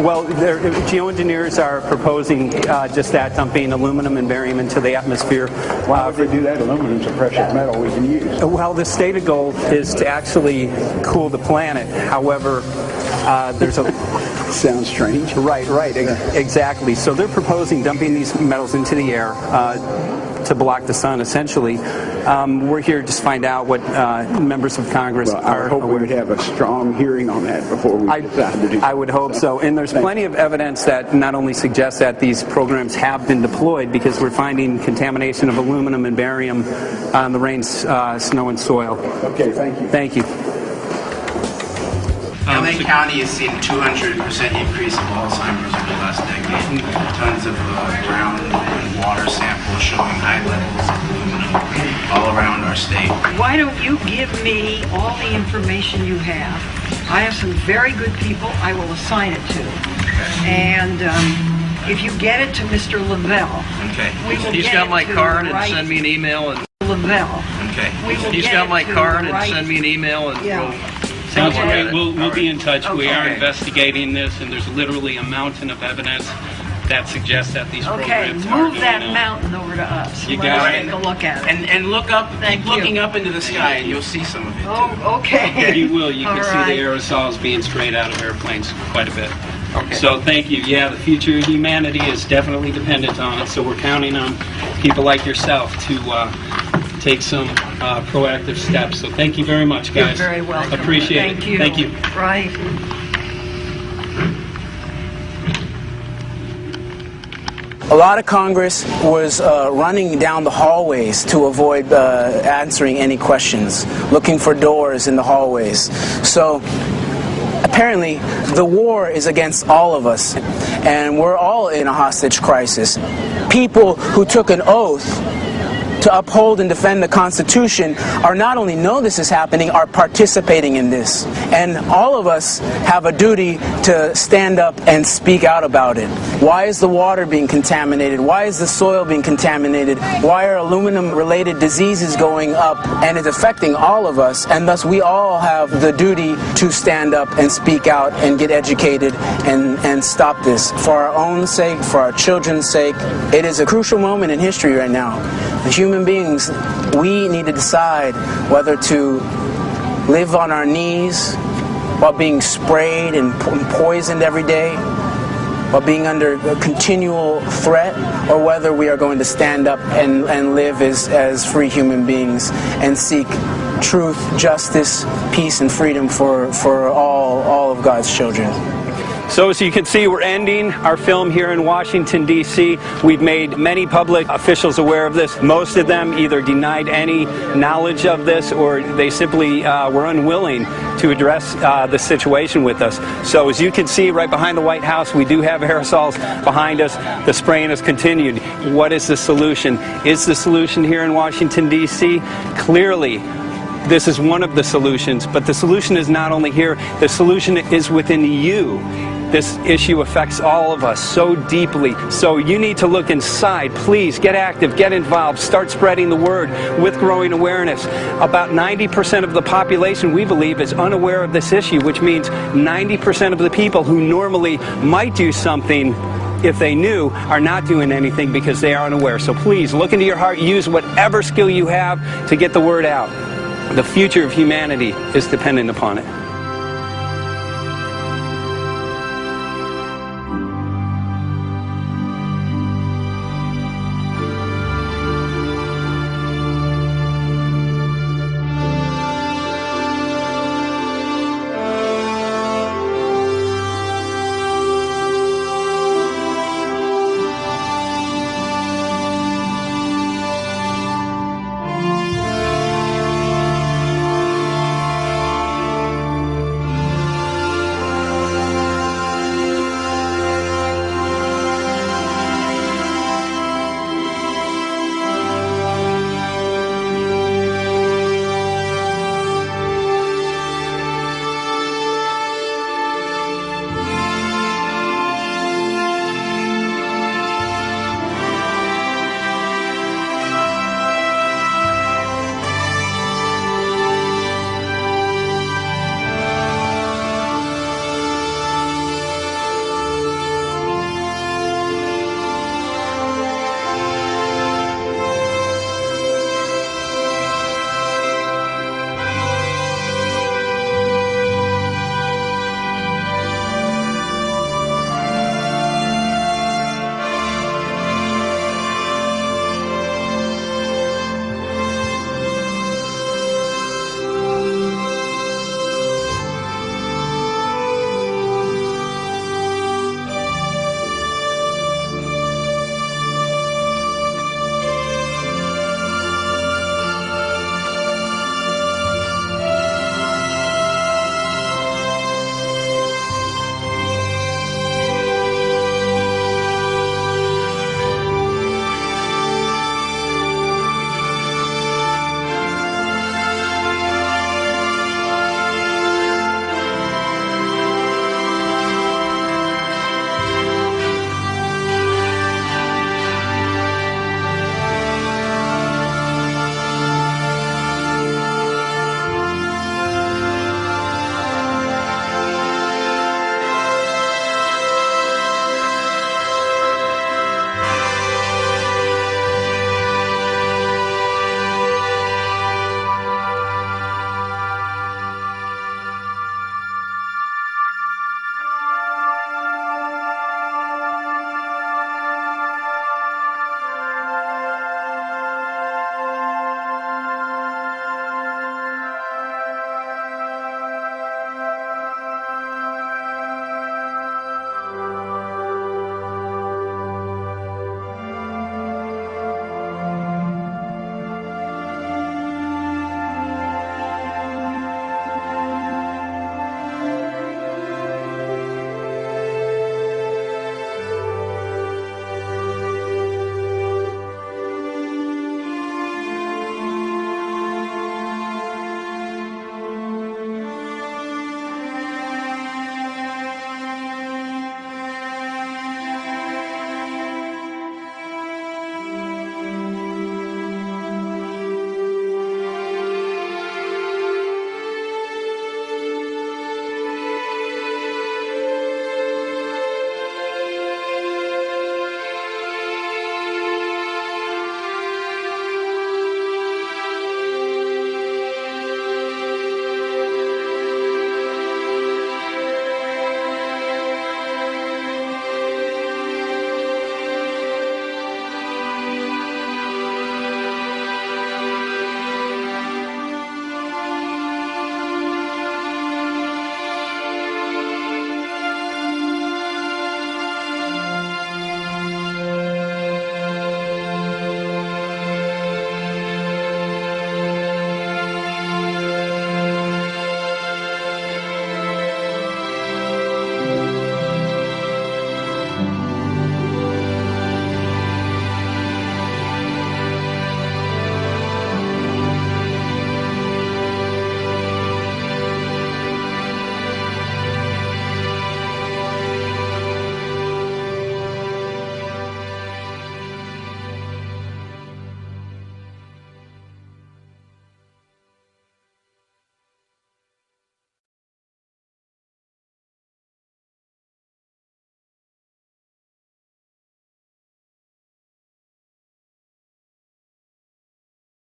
S27: Well, geoengineers are proposing just that, dumping aluminum and barium into the atmosphere.
S20: Why would they do that? Aluminum's a precious metal we can use.
S27: Well, the stated goal is to actually cool the planet. However, there's a...
S20: Sounds strange.
S27: Right, exactly. So they're proposing dumping these metals into the air to block the sun, essentially. We're here to just find out what members of Congress are...
S20: I hope we would have a strong hearing on that before we decide to do it.
S27: I would hope so. And there's plenty of evidence that not only suggests that these programs have been deployed, because we're finding contamination of aluminum and barium on the rain, snow, and soil.
S20: Okay, thank you.
S27: Thank you.
S26: LA County has seen a 200% increase of Alzheimer's over the last decade. Tons of ground and water samples showing high levels of aluminum all around our state.
S21: Why don't you give me all the information you have
S2: I have some very good people I will assign it to. And if you get it to Mr. Lavelle,
S12: He's got my card and send me an email. And
S2: Lavelle.
S12: He's got my card and send me an email and we'll
S10: Sounds great. We'll be in touch. We are investigating this, and there's literally a mountain of evidence that suggests that these programs are
S2: move that mountain over to us.
S10: You got
S2: Let's take a look at it.
S12: And look up, looking up into the sky, and you'll see some of it.
S2: Oh, okay.
S10: You will. You can
S2: All
S10: see
S2: right.
S10: the aerosols being sprayed out of airplanes quite a bit. So thank you. Yeah, the future of humanity is definitely dependent on it. So we're counting on people like yourself to take some proactive steps. So thank you very much, guys.
S2: You're very welcome.
S10: Appreciate it. Thank you.
S2: Right.
S26: A lot of Congress was running down the hallways to avoid answering any questions, looking for doors in the hallways. So apparently the war is against all of us, and we're all in a hostage crisis. People who took an oath to uphold and defend the Constitution are not only know this is happening, are participating in this. And all of us have a duty to stand up and speak out about it. Why is the water being contaminated? Why is the soil being contaminated? Why are aluminum-related diseases going up? And it's affecting all of us, and thus we all have the duty to stand up and speak out and get educated and stop this. For our own sake, for our children's sake, it is a crucial moment in history right now. As human beings, we need to decide whether to live on our knees while being sprayed and poisoned every day, while being under a continual threat, or whether we are going to stand up and live as free human beings and seek truth, justice, peace, and freedom for all of God's children.
S27: So as you can see, we're ending our film here in Washington, D.C. We've made many public officials aware of this. Most of them either denied any knowledge of this, or they simply were unwilling to address the situation with us. So as you can see right behind the White House, we do have aerosols behind us. The spraying has continued. What is the solution? Is the solution here in Washington, D.C.? Clearly, this is one of the solutions, but the solution is not only here, the solution is within you. This issue affects all of us so deeply. So you need to look inside. Please get active, get involved, start spreading the word with growing awareness. About 90% of the population, we believe, is unaware of this issue, which means 90% of the people who normally might do something if they knew are not doing anything because they are unaware. So please look into your heart, use whatever skill you have to get the word out. The future of humanity is dependent upon it.